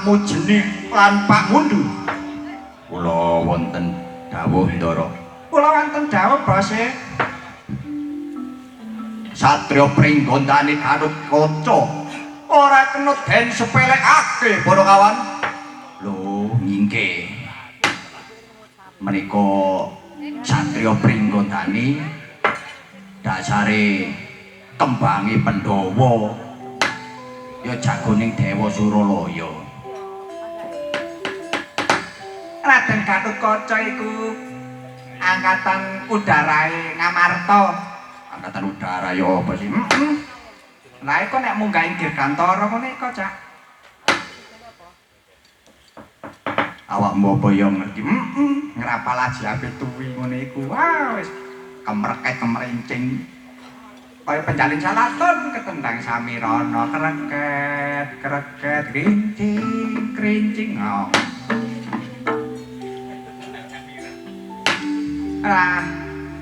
Pak Mujeni lan Pak Mundu. Kula wonten dawuh Ndara. Kula wonten dawuh Bose. Satria Pringgondani Kanut Kaca ora kena den sepelekake para kawan. Lho, nggih. Menika Satria Pringgondani dasare kembangi Pandhawa ya jagoning Dewa Suralaya. Raden Gatut Kaca iku angkatan udarae Ngamarta. Angkatan udara ya apa sih? Lah iku nek munggah ing Dirgantara ngene iku, Cak. Awakmu apa ya ngerti? Ngrapal aji ape tuwi ngene iku. Wah, wis kemreket kemrincing. Kaya penjalin salatun ketendang samirana kreket kreket krincing krincing. Oh.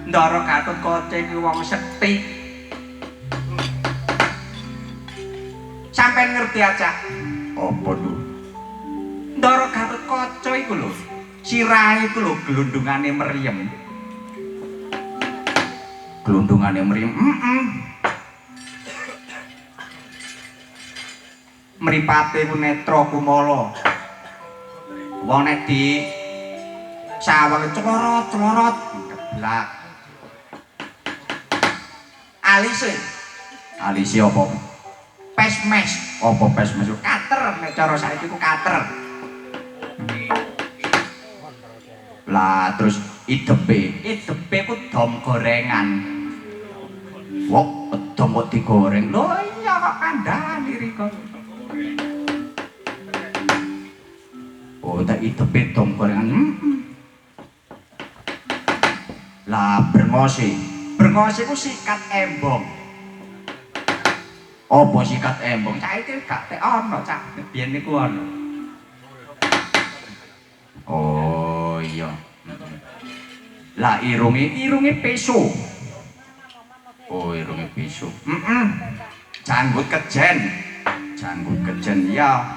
Ndara Gatut Kaca iki wong sekti. Sampeyan ngerti aja. Apa lho? Ndara Gatut Kaca iku lho, sirahe iku lho glundungane mriyem. Glundungane mriyem. Mripate ku netra kumala. Wong nek di sawang clorot-clorot geblak. Alise apa? Pesmes. Apa pesmes? Kater nek cara saiki ku kater. Lah terus idepe ku dom gorengan. Wong dom kok digoreng. Lho iya kok kandhani riko. Oh, tak idepe dom gorengan. Lah Brengose ku sikat embong. Apa sikat embong? Cah iki gak tek ana, Cak. Biyen niku ana. Oh iya. Lah irunge peso. Oh, irunge peso. Janggut kejen ya.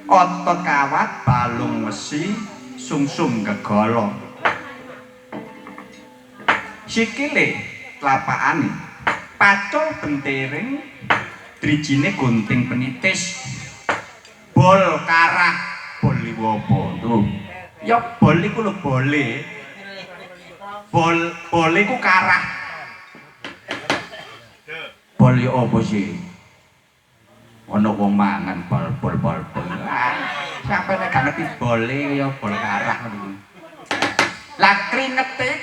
Otot kawat, balung wesi, sungsum gegala. Sikile tlapakane pacul bentering, drijine gunting penitis. Bol karah, bol iku apa? Tuh. Ya bol iku lho bole. Bol iku karah. Bol ya apa sih? Ana wong mangan bol. Sampe nek gak ngerti bole ya bol karah ngono. Lah kringete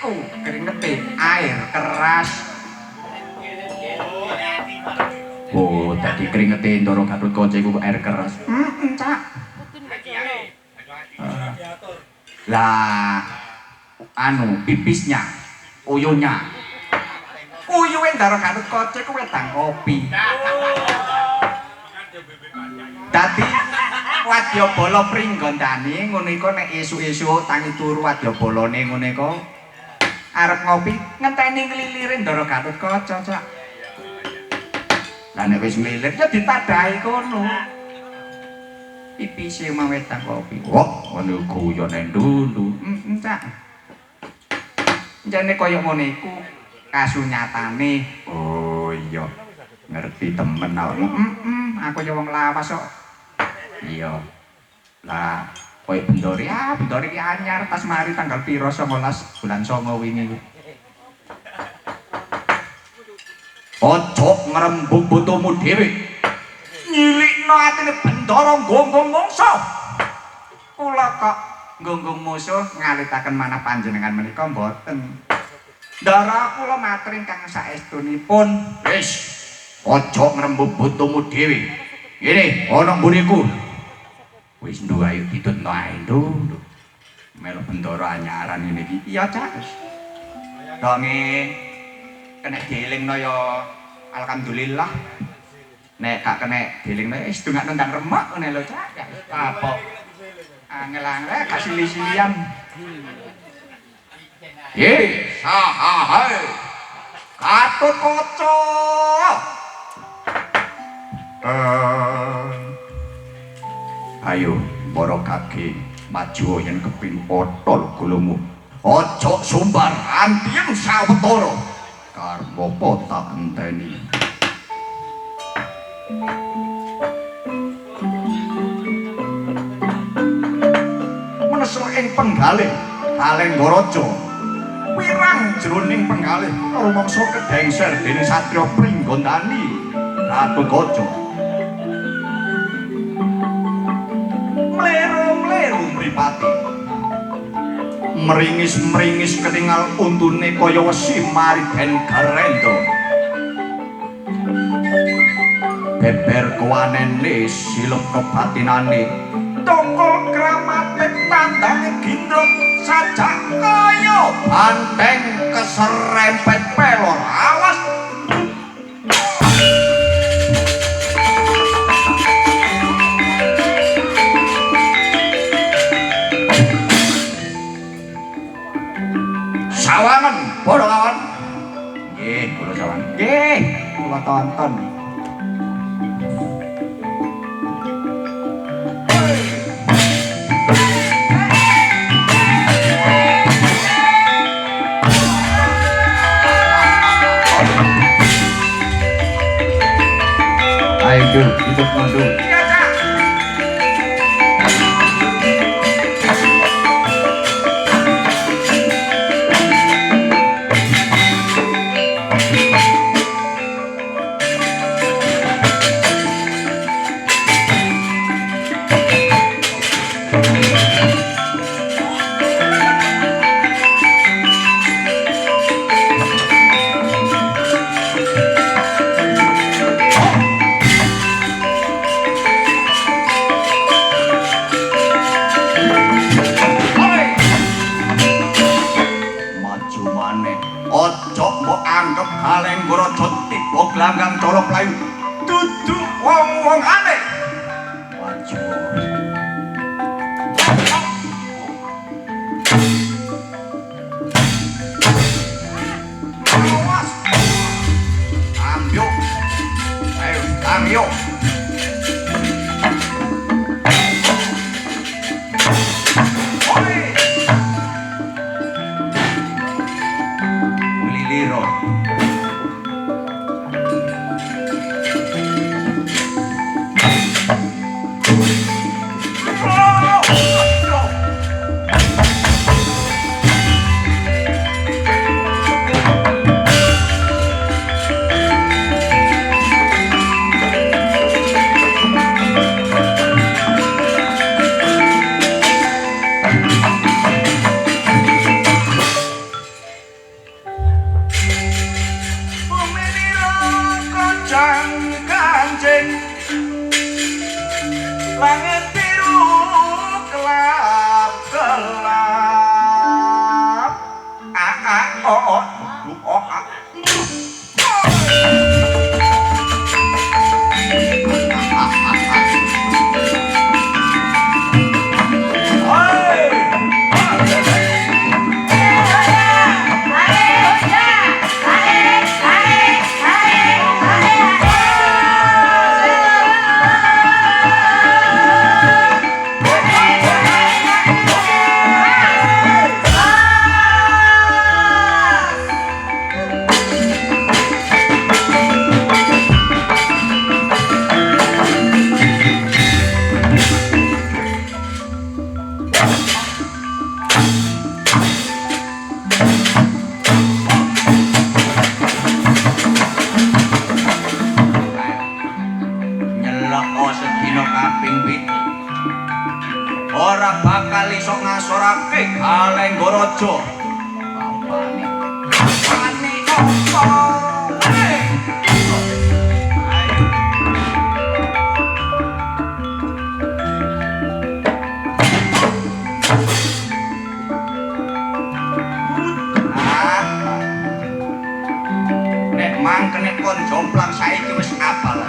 air keras. Oh, tadi kringete Ndara Gatut Kaca iku air keras. Cak. Lah pipisnya, uyuhnya. Uyuhe Ndara Gatut Kaca iku wedang kopi. Dadi Wadyabala Pringgondani ngono iku nek esuk-esuk tangi turu Wadyabalane ngono iku arep ngopi ngenteni nglilire Ndara Gatut Kaca, Cak. Lah nek wis nglilir ya ditadahi kono. Pipise mau wedang kopi. Wah, ngono guyone ndundu. Cak. Jane kaya ngono iku kasunyatane. Oh iya. Ngerti temen awakmu. Aku ya wong lawas kok. Iya. Lah, koyo Bendori ki anyar pas mari tanggal piro 19 bulan 9 wingi. Ojo ngrembug botomu dhewe. Nyilikno atine Bendara nggonggong mungsuh. Kula kok nggonggong musuh ngalitaken manah panjenengan menika mboten. Ndara kula matur ingkang saestunipun. Wis, ojo ngrembug botomu dhewe. Ngene, ana mburiku. Wis nduk ayo ditutno ae nduk. Melu Bendara anyaran ngene iki. Iya, Cak. Donge kena dielingno ya alhamdulillah. Nek gak kena dielingno wis dongak nendang remek ngene lho, Cak. Kapok. Angel-angel gak sili-silian. Saha hae. Gatut Kaca. Ayo para kaki maju yen kepin potol gulumu. Ojo sumbar antiyang sawetara. Karma tak enteni. Menesuk ing penggalih Alenggaraja. Wirang jroning penggalih rumangsa kedengser dening satriya Pringgondani Gatotkaca. Mleru-mleru mripate. Meringis-meringis ketingal untune kaya wesi marigen garenda. Beber kuwanene silep kebatinane. Toko kramate tandange gindrut sajak kaya banteng keserempet pelor awas. Sawangan para kawan. Nggih, kula sawangan. Nggih, kula tonton. Ayo, hidup mundur. Iya, Cak. Alenggaraja tiba glanggang cara playu dudu wong-wong aneh. Maju. Awas. Ambyo. Ayo, ambyo. Oi. Liliro. Langit biru gelap-gelap. Oh. Ora bakal iso ngasorake Alenggaraja. Pani opo? Nek mangkene kon jomplang saiki wis apal.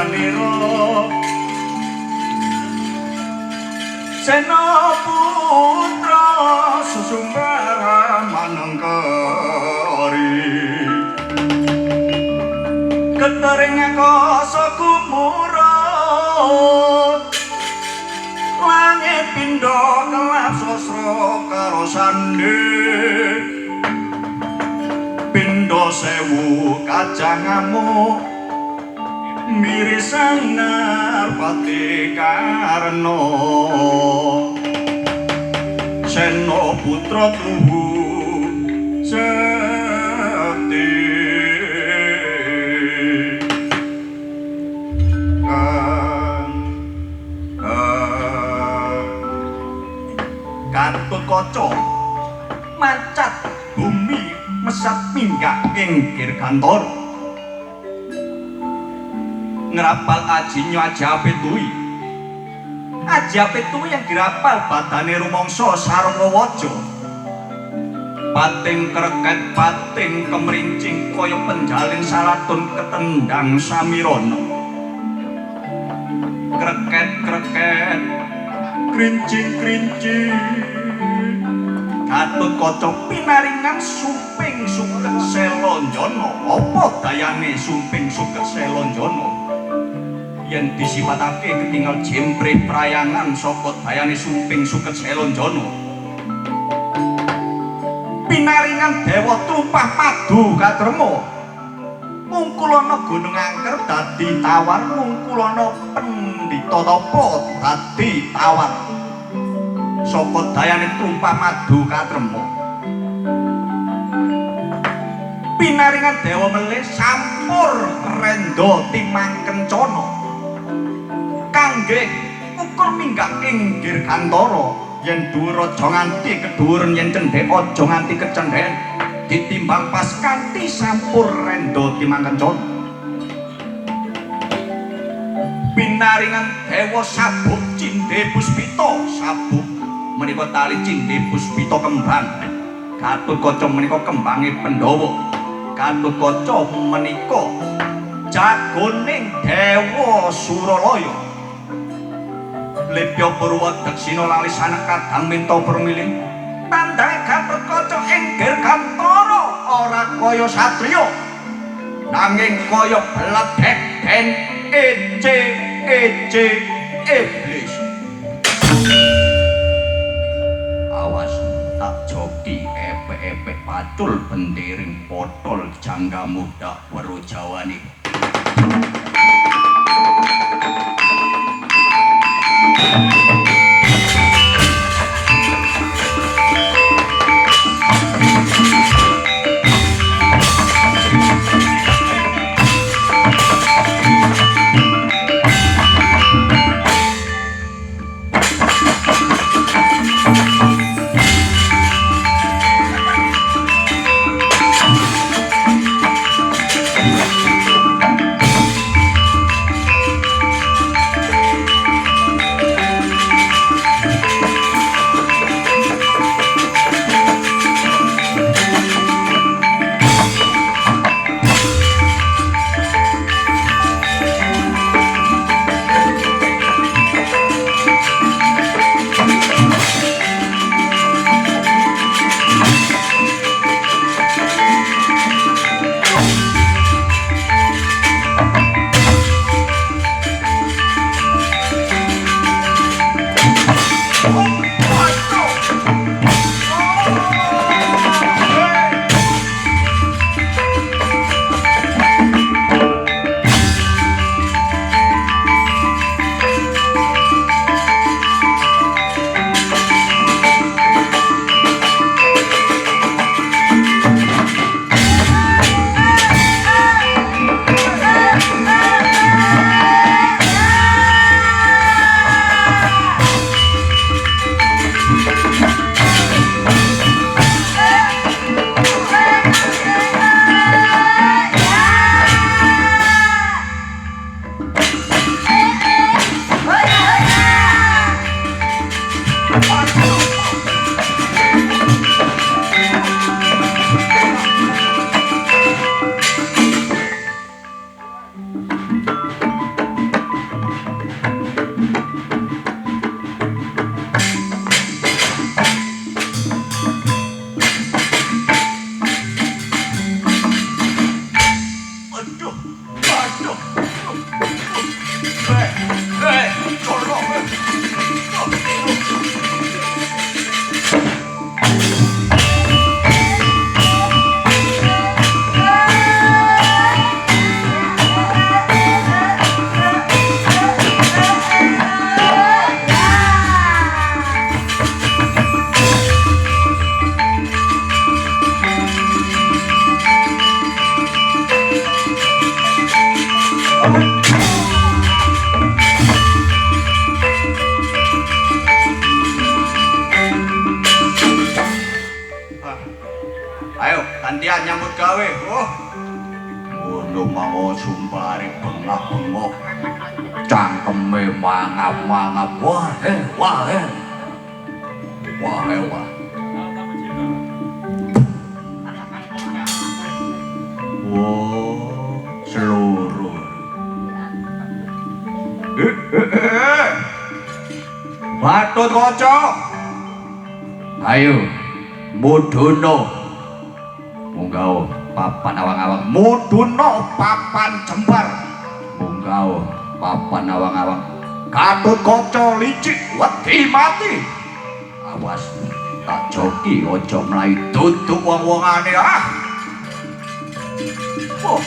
daniro Sena putra susumbar manengkari ketering koso kumurut langit pindho kelap sosro karo sandhe pindho sewu kacang ngamuk mirisan narpati karno Sena putra tuhu sekti Gatotkaca mancat bumi mesat minggah ing Dirgantara ngrapal ajinyo Ajapetui yang dirapal badane rumangsa Sarwawaja pating kreket pating kemrincing kaya penjalin salatun ketendang samirana kreket krincing Gatotkaca pinaringan sumping suket Selanjana apa dayane sumping suket Selanjana yen disifatake ketinggal jembre prayangan saka dayane sumping suket Selanjana pinaringan dewa tumpah madu katrema mungkulana gunung angker dadi tawar mungkulana pendhita tapa dadi tawar saka dayane tumpah madu katrema pinaringan dewa melih sampur renda timang kencana kangge ukur minggah ing Dirgantara yen dhuwur aja nganti kedhuwuren yen cendhek aja nganti kecendhen ditimbang pas kanthi sampur renda timang kencana pinaringan dewa sabuk cindhe puspita sabuk menika tali cindhe puspita kembang Gatotkaca menika kembange Pandhawa Gatotkaca menika jagoning dewa Suralaya Lebya Purwa Daksina lali sanak kadang minta permilih tandhae Gatotkaca ing Dirgantara ora kaya satriya nanging kaya bledhek den ece iblis awas tak joki epek-epek pacul bendering potol jangga muda weru jawani gantian nyambut gawe. Oh. Ngono mau sumbare bengak-bengok. Cangkeme mangap-mangap. Wah. Wah. Wow, seluruh. Batut Kaca. Ayo, mudhuno. Munggah papan awang-awang. Mudhuno papan jembar. Munggah papan awang-awang. Gatut Kaca licik wedi mati. Awas tak joki aja mlayu duduk wong-wongane ah. Oh.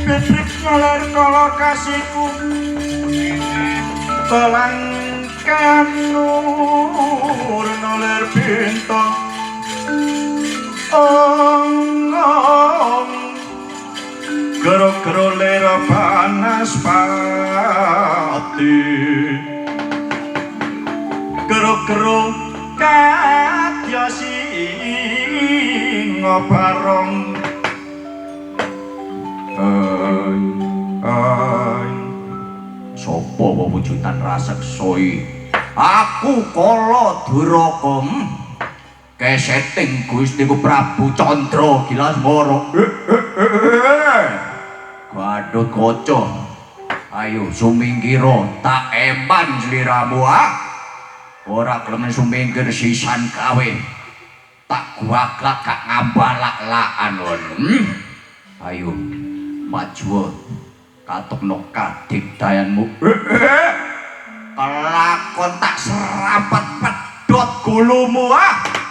Petrik kolar kala kasihku kelangkan nur noler bintang ong gero-gero lera panas pati gero-gero kadya singa barong sapa wujudan raseksoi aku kala Durakom keseting Gustiku Prabu Candra Gilasmara. Gatut Kaca, ayo sumingkira tak eman sliramu ah. Ora gelem sumingkir sisan gawe. Tak guaglak gak ngambalak-lakan lon. Ayo maju katokno kadigdayanmu. Kelakon tak serapat pedhot gulumu ah.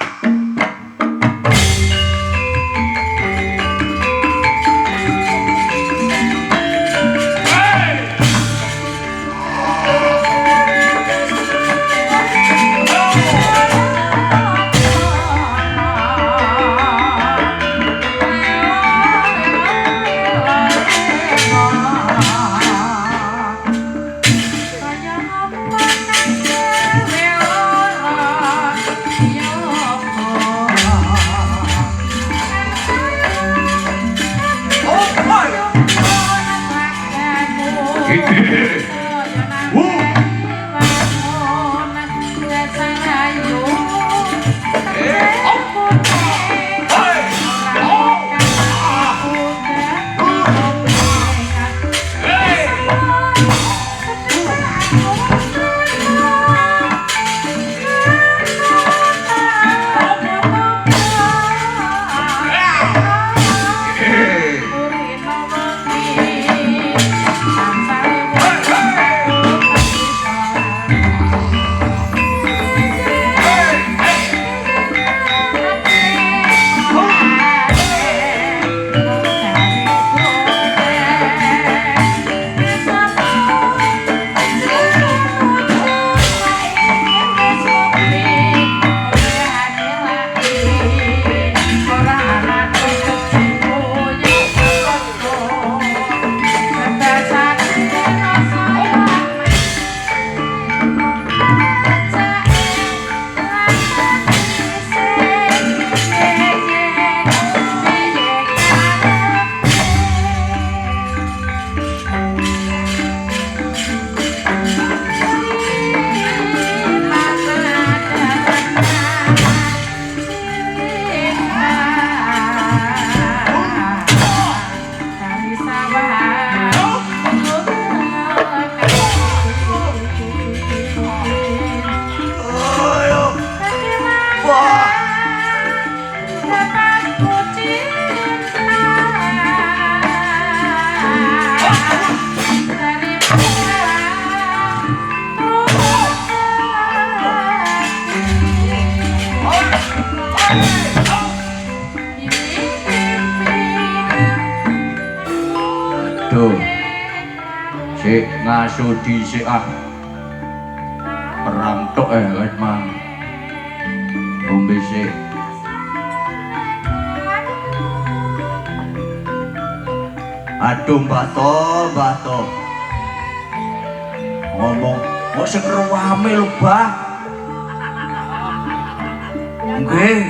Sik ngaso dhisik ah. Perang tok wis mang. Ngombe sik. Aduh Mbah To. Ngomong, kok sing ruwame lho, Bah. Nggih.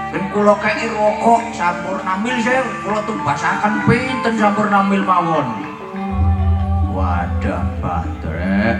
Ben kula kei rokok sampurna mil sih, kula tumbasaken pinten sampurna mil mawon. Wadah Mbah Trek.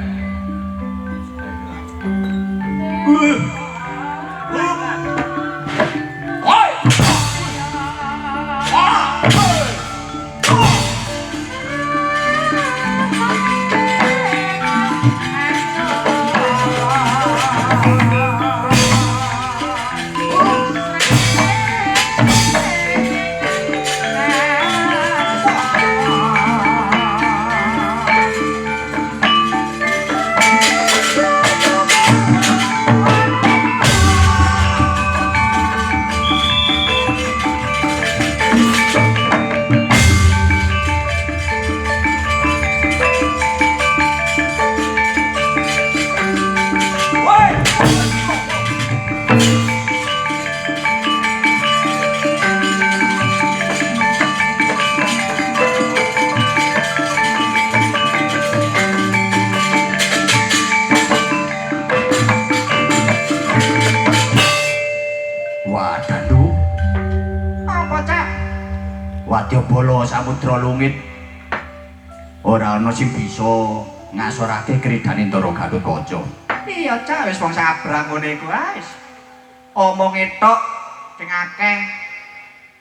Wadyabala Samudra Lungit ora ana sing bisa ngasorake kridane Ndara Gatotkaca. Iya, Cak, wis wong sabrang ngene iku wis. Omonge tok sing akeh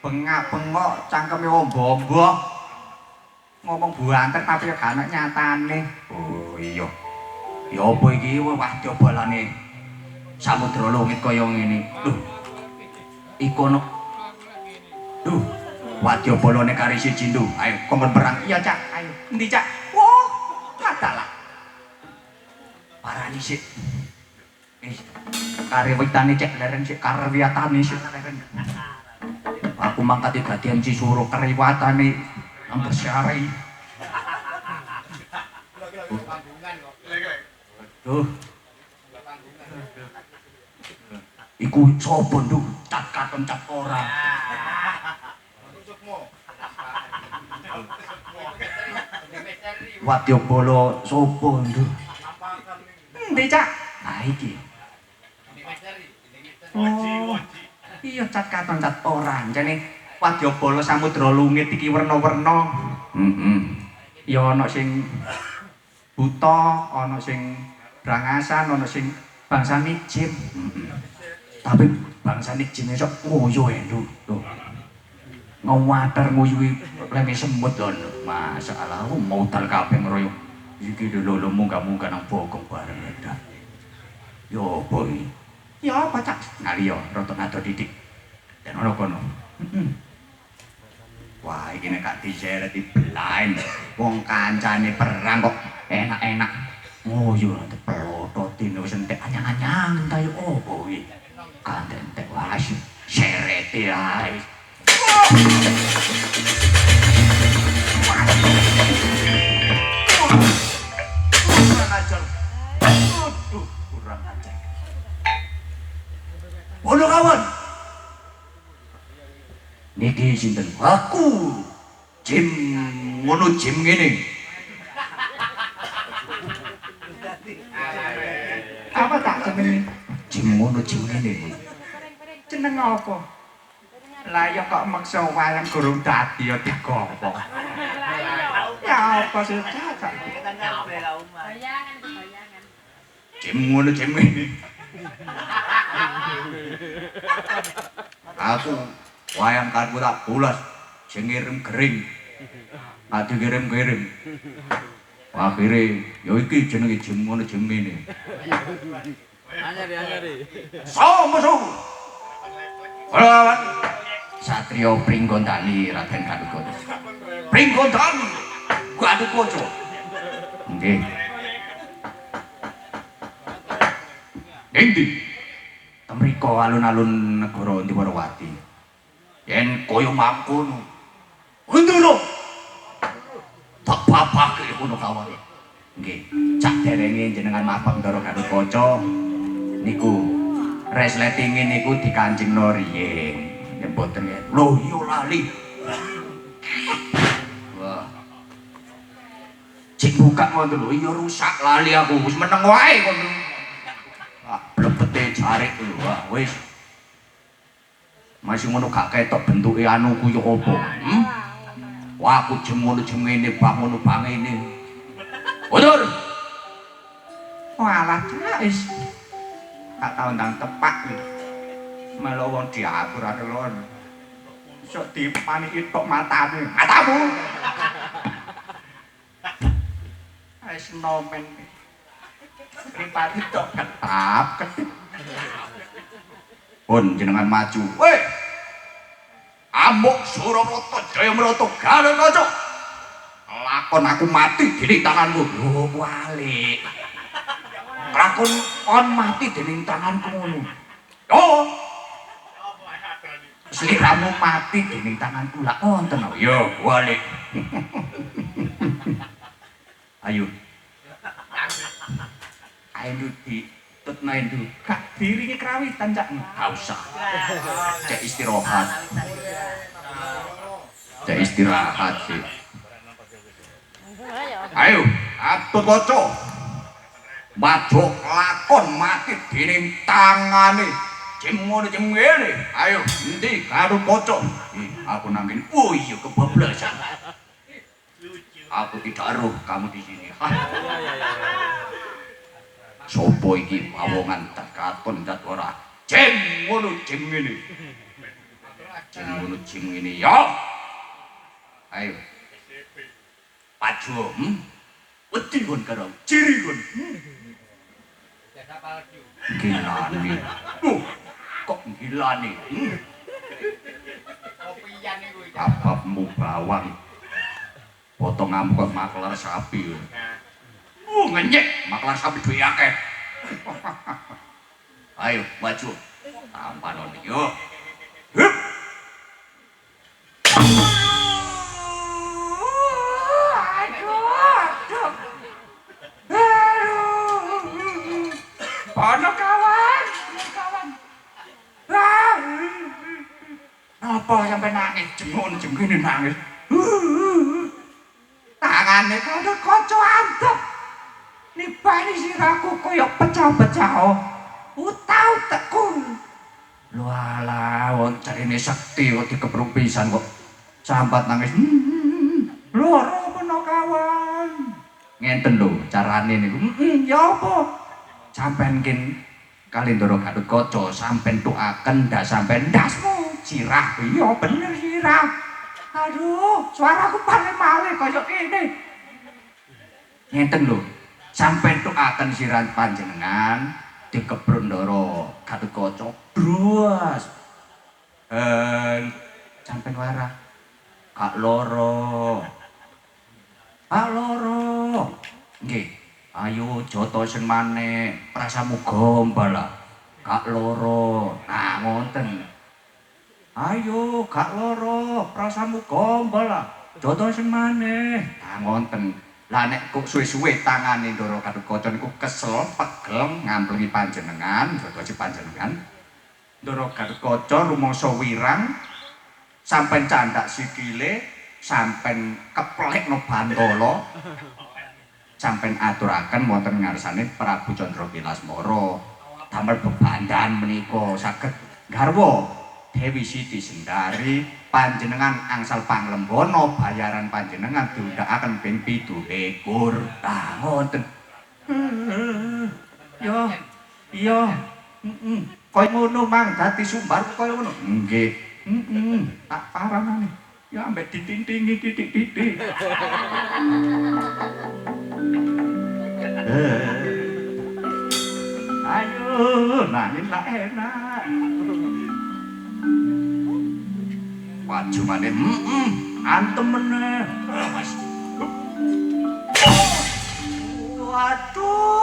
bengak-bengok cangkeme ombo-ombo. Ngomong buanter tapi ya gak ana nyatane. Oh iya. Ya apa iki wadyabalane Samudra Lungit kaya ngene. Lho. Iku ono. Lho. Wadyabalane kari siji nduk. Ayo kongkon perang. Iya, Cak. Ayo. Endi, Cak? Wah, katalah. Parani sik. Kari witane cek leren sik karwiyatane sik leren. Aku mangkat dadi Cisuro kariwatane ampun syari. Duh. Iku sapa nduk? Cat katon cat ora. Wadyabala sapa nduk? Endi, Cak? Nah iki. Oh. Iya cat katon cat ora. Jane Wadyabala Samudra Lungit iki werna-werna. Ya ana sing buta, ana sing brangasan, ana sing bangsane jin. Tapi bangsane jin iso ngoyo nduk. Lho. Ngawater nguyuhi leme semut lho. Masalah mau tal kabeh ngroyo. Iki lho munggah-munggah nang bokong bareng ta. Yo boy. Ya apa Cak? Ngali yo rada ngado didik. Dan ono kono. Wah, iki nek gak diseret dibelain. Wong kancane perang kok enak-enak. Oh yo pelototine wis entek anyang-anyang ta yo opo iki. Kanten entek wae serete ae. Kurang ajar. Aduh, kurang ajar. Bono kawan. Niki sinten? Aku. Jim ngono Jim ngene. Apa tak jenenge? Jim ngono Jim ngene. Jeneng apa? Lah ya kok maksa wayang gurung dadi ya digopok. Ya apa sih Cak? Bayangan. Jim ngono Jim ngene. Aku wayang karku tak bulas sing ngirim gering. Ati kirim-kirim. Akhire ya iki jenenge Jim ngono Jim ngene. Anyari. Somo. Lawan Satrio Pringgondani Raden Gatotkaca. Pringgondani Gatotkaca. Nggih. Endi? Temriko alun-alun negara Ndiwarawati. Yen kaya mangkono. Undura. Tak papake ngono kawan. Nggih, cak derenge jenengan mapang Ndara Gatotkaca niku resletinge niku dikancingno riyen. Yen boten lho iya lali. Wah. gak ngono lho, iya rusak lali aku wis meneng wae kono. Ah, blebete jarik lho, wis. Masih ngono gak ketok bentuke anu ku yo apa? Wah, aku jem ngono jem ngene, bang ngono bang ngene. Mundur. Walah, wis. Tak tau ndang tepak. Melo wong diatur ora lho. Sok dipaniki tok matamu. Matamu. Wis nomen. Pripati tok ketap ketip. Pun jenengan maju. Weh. Amuk Surabrata Jayamrata Garuda. Lakon aku mati dening tanganmu. Lho walik. Lakon on mati dening tanganku ngono. Yo. Sliramu mati dening tanganku lak wonten. Yo walik. Ayo. Ayo di tutna itu kak diringi kerawitan cak nggak usah cak istirahat sih ayo atut waca maju lakon mati dening tangane jem ngono jem ngene ayo endi karo waca aku nangin oh iya kebablasan aku tidak roh kamu di sini sopo iki pawongan tekaton dat ora jem ngono jem ngene ya ayo paju wedi kon karo ciri kon gilani kok gilani kopian niku iki apapmu bawang potonganmu kok maklar sapi ngenyek maklar sapi duwe akeh. Ayo maju. Tampanon yo. Hup. Pono kawan. Apa sampai nangis jemun jemene nangis. Tangane kono kanca antep. Nipani siraku kaya pecah-pecah. Utau tekun. Lho alah wong carine sekti kok dikepruk pisan kok. Sambat nangis. Loro meno kawan. Ngenten lho carane niku. Ya apa? Sampeyan kin Kalendara Gatotkaca sampeyan tukaken ndak sampeyan ndasmu sirah. Iya bener sirah. Aduh, suaraku paling malih kaya kene. Ngenten lho. Sampai tukaken siran panjenengan dikepruk Ndara Gatotkaca brus sampai warah kak loro nggih ayo jotosen maneh prasamuga mbala kak loro nah ngoten ayo kak loro prasamuga mbala jotosen maneh nah ngoten. Lah nek kok suwe-suwe tangane Ndara Gatotkaca niku kesel, pegel ngamplengi panjenengan, jodoh panjenengan. Ndara Gatotkaca rumangsa wirang sampeyan candhak sikile, sampeyan keplekno bantala. Sampeyan aturaken wonten ngarsane Prabu Candraki Lasmara. Damel bebandan menika saged garwa Dewi Siti Sendari panjenengan angsal panglembana bayaran panjenengan diundhakaken ping 17. Ah ngoten. Yo. Iya. Kaya ngono mang dadi sumbar kaya ngono. Nggih. Tak paranane. Ya ambek ditintingi titik-titik. Ayo, nangin lah enak. Waju maneh, antem meneh. Aduh.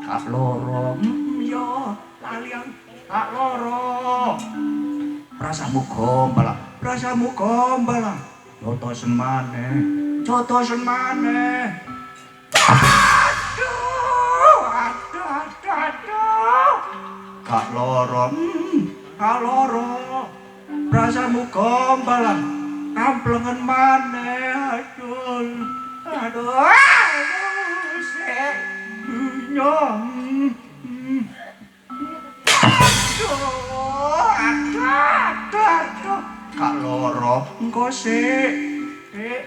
Kak loro, yo lalian kak loro. Prasamu gombal. Jotosen maneh. Kak loro, prasamu gombal. Kamplengan maneh aduh sik nyong aduh Kak loro engko sik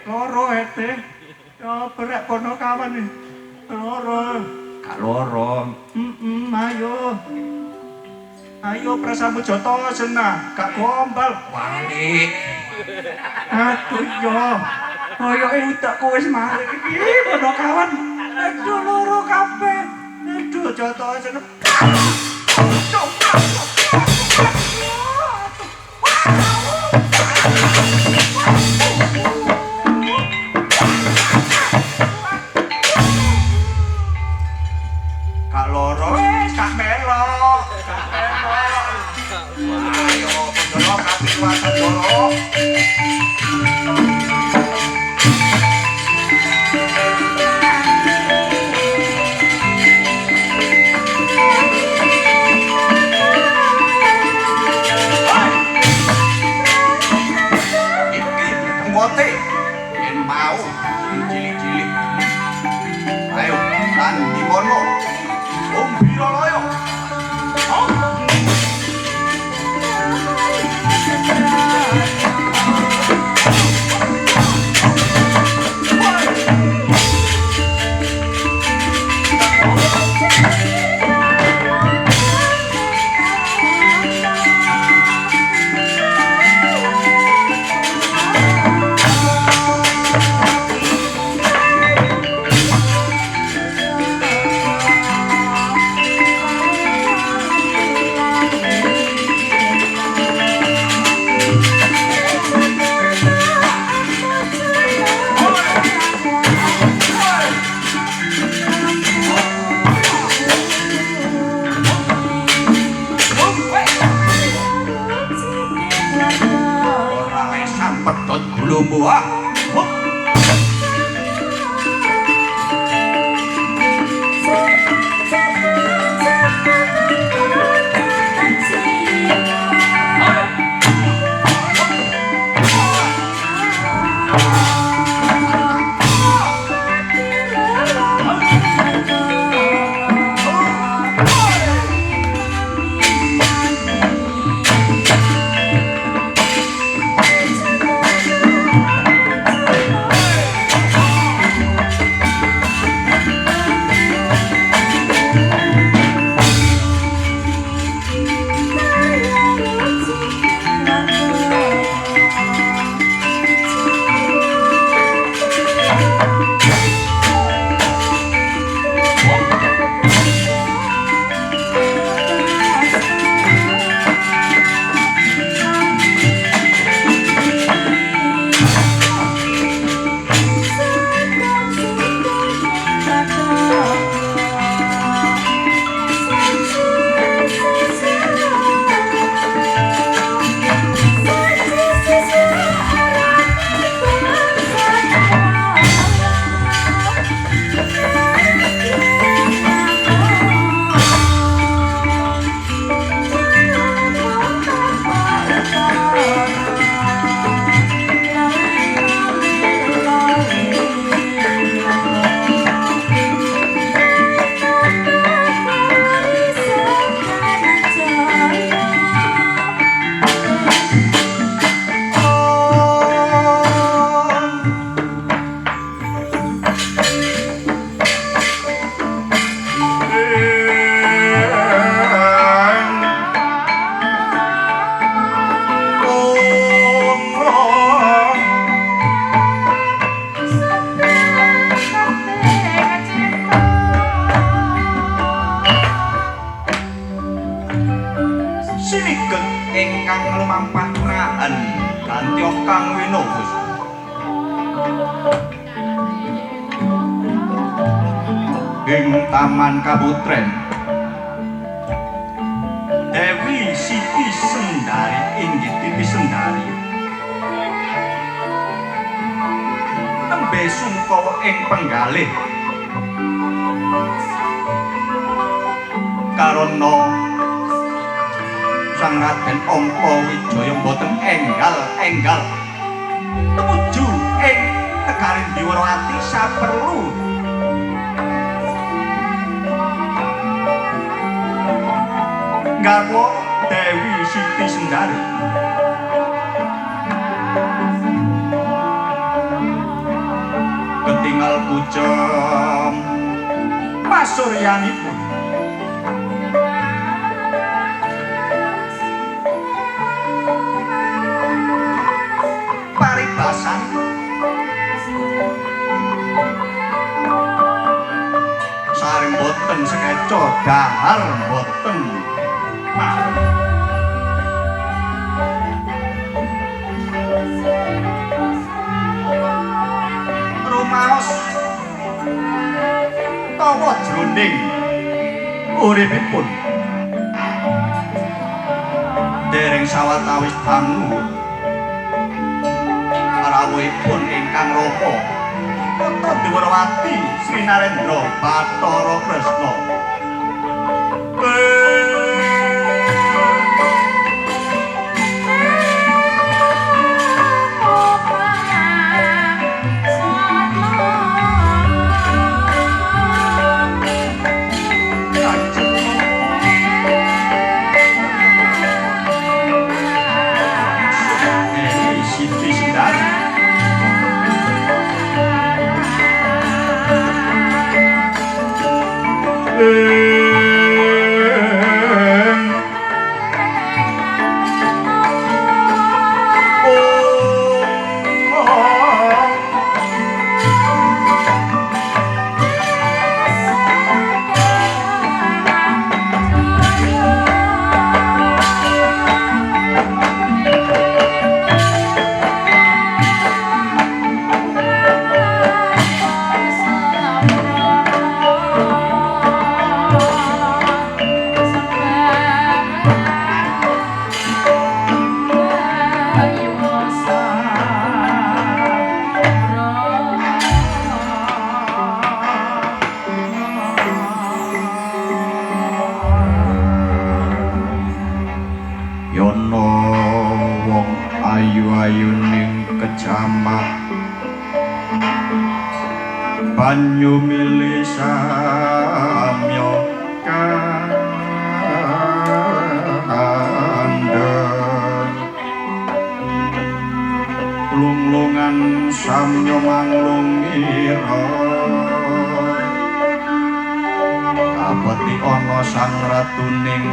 loro teh ya berek kono kawan nih loro Kak loro ayo prasamu joto senah gak gombal balik aduh yo koyoke utakku wis mari iki kono kawan aduh loro kabeh aduh joto senah Kak loro Kak melo ayo pendoro kabeh wae doro Ngote yen mau cilik-cilik ayo lan di kono Biro loyo Lumbuha Taman Kabutren Dewi Siti Sendari inggih Titi Sendari nembe sungkawa ing penggalih karana Sang Raden Angka Wijaya boten enggal-enggal tumuju ing Negaring Diwarawati saperlu garwa Dewi Siti Sendari. Ketinggal pucem pasuryanipun paribasan saring boten sekeca dahar boten rumaos tawa jroning uripipun dereng sawetawis dangu rawuhipun ingkang rama Putra Diwarawati Sri Narendra Bathara Kresna. Siti Sendari. Ayu-ayuning kejamak banyu milih samya kandheng lunglungan samya manglungira abeti ana sang ratuning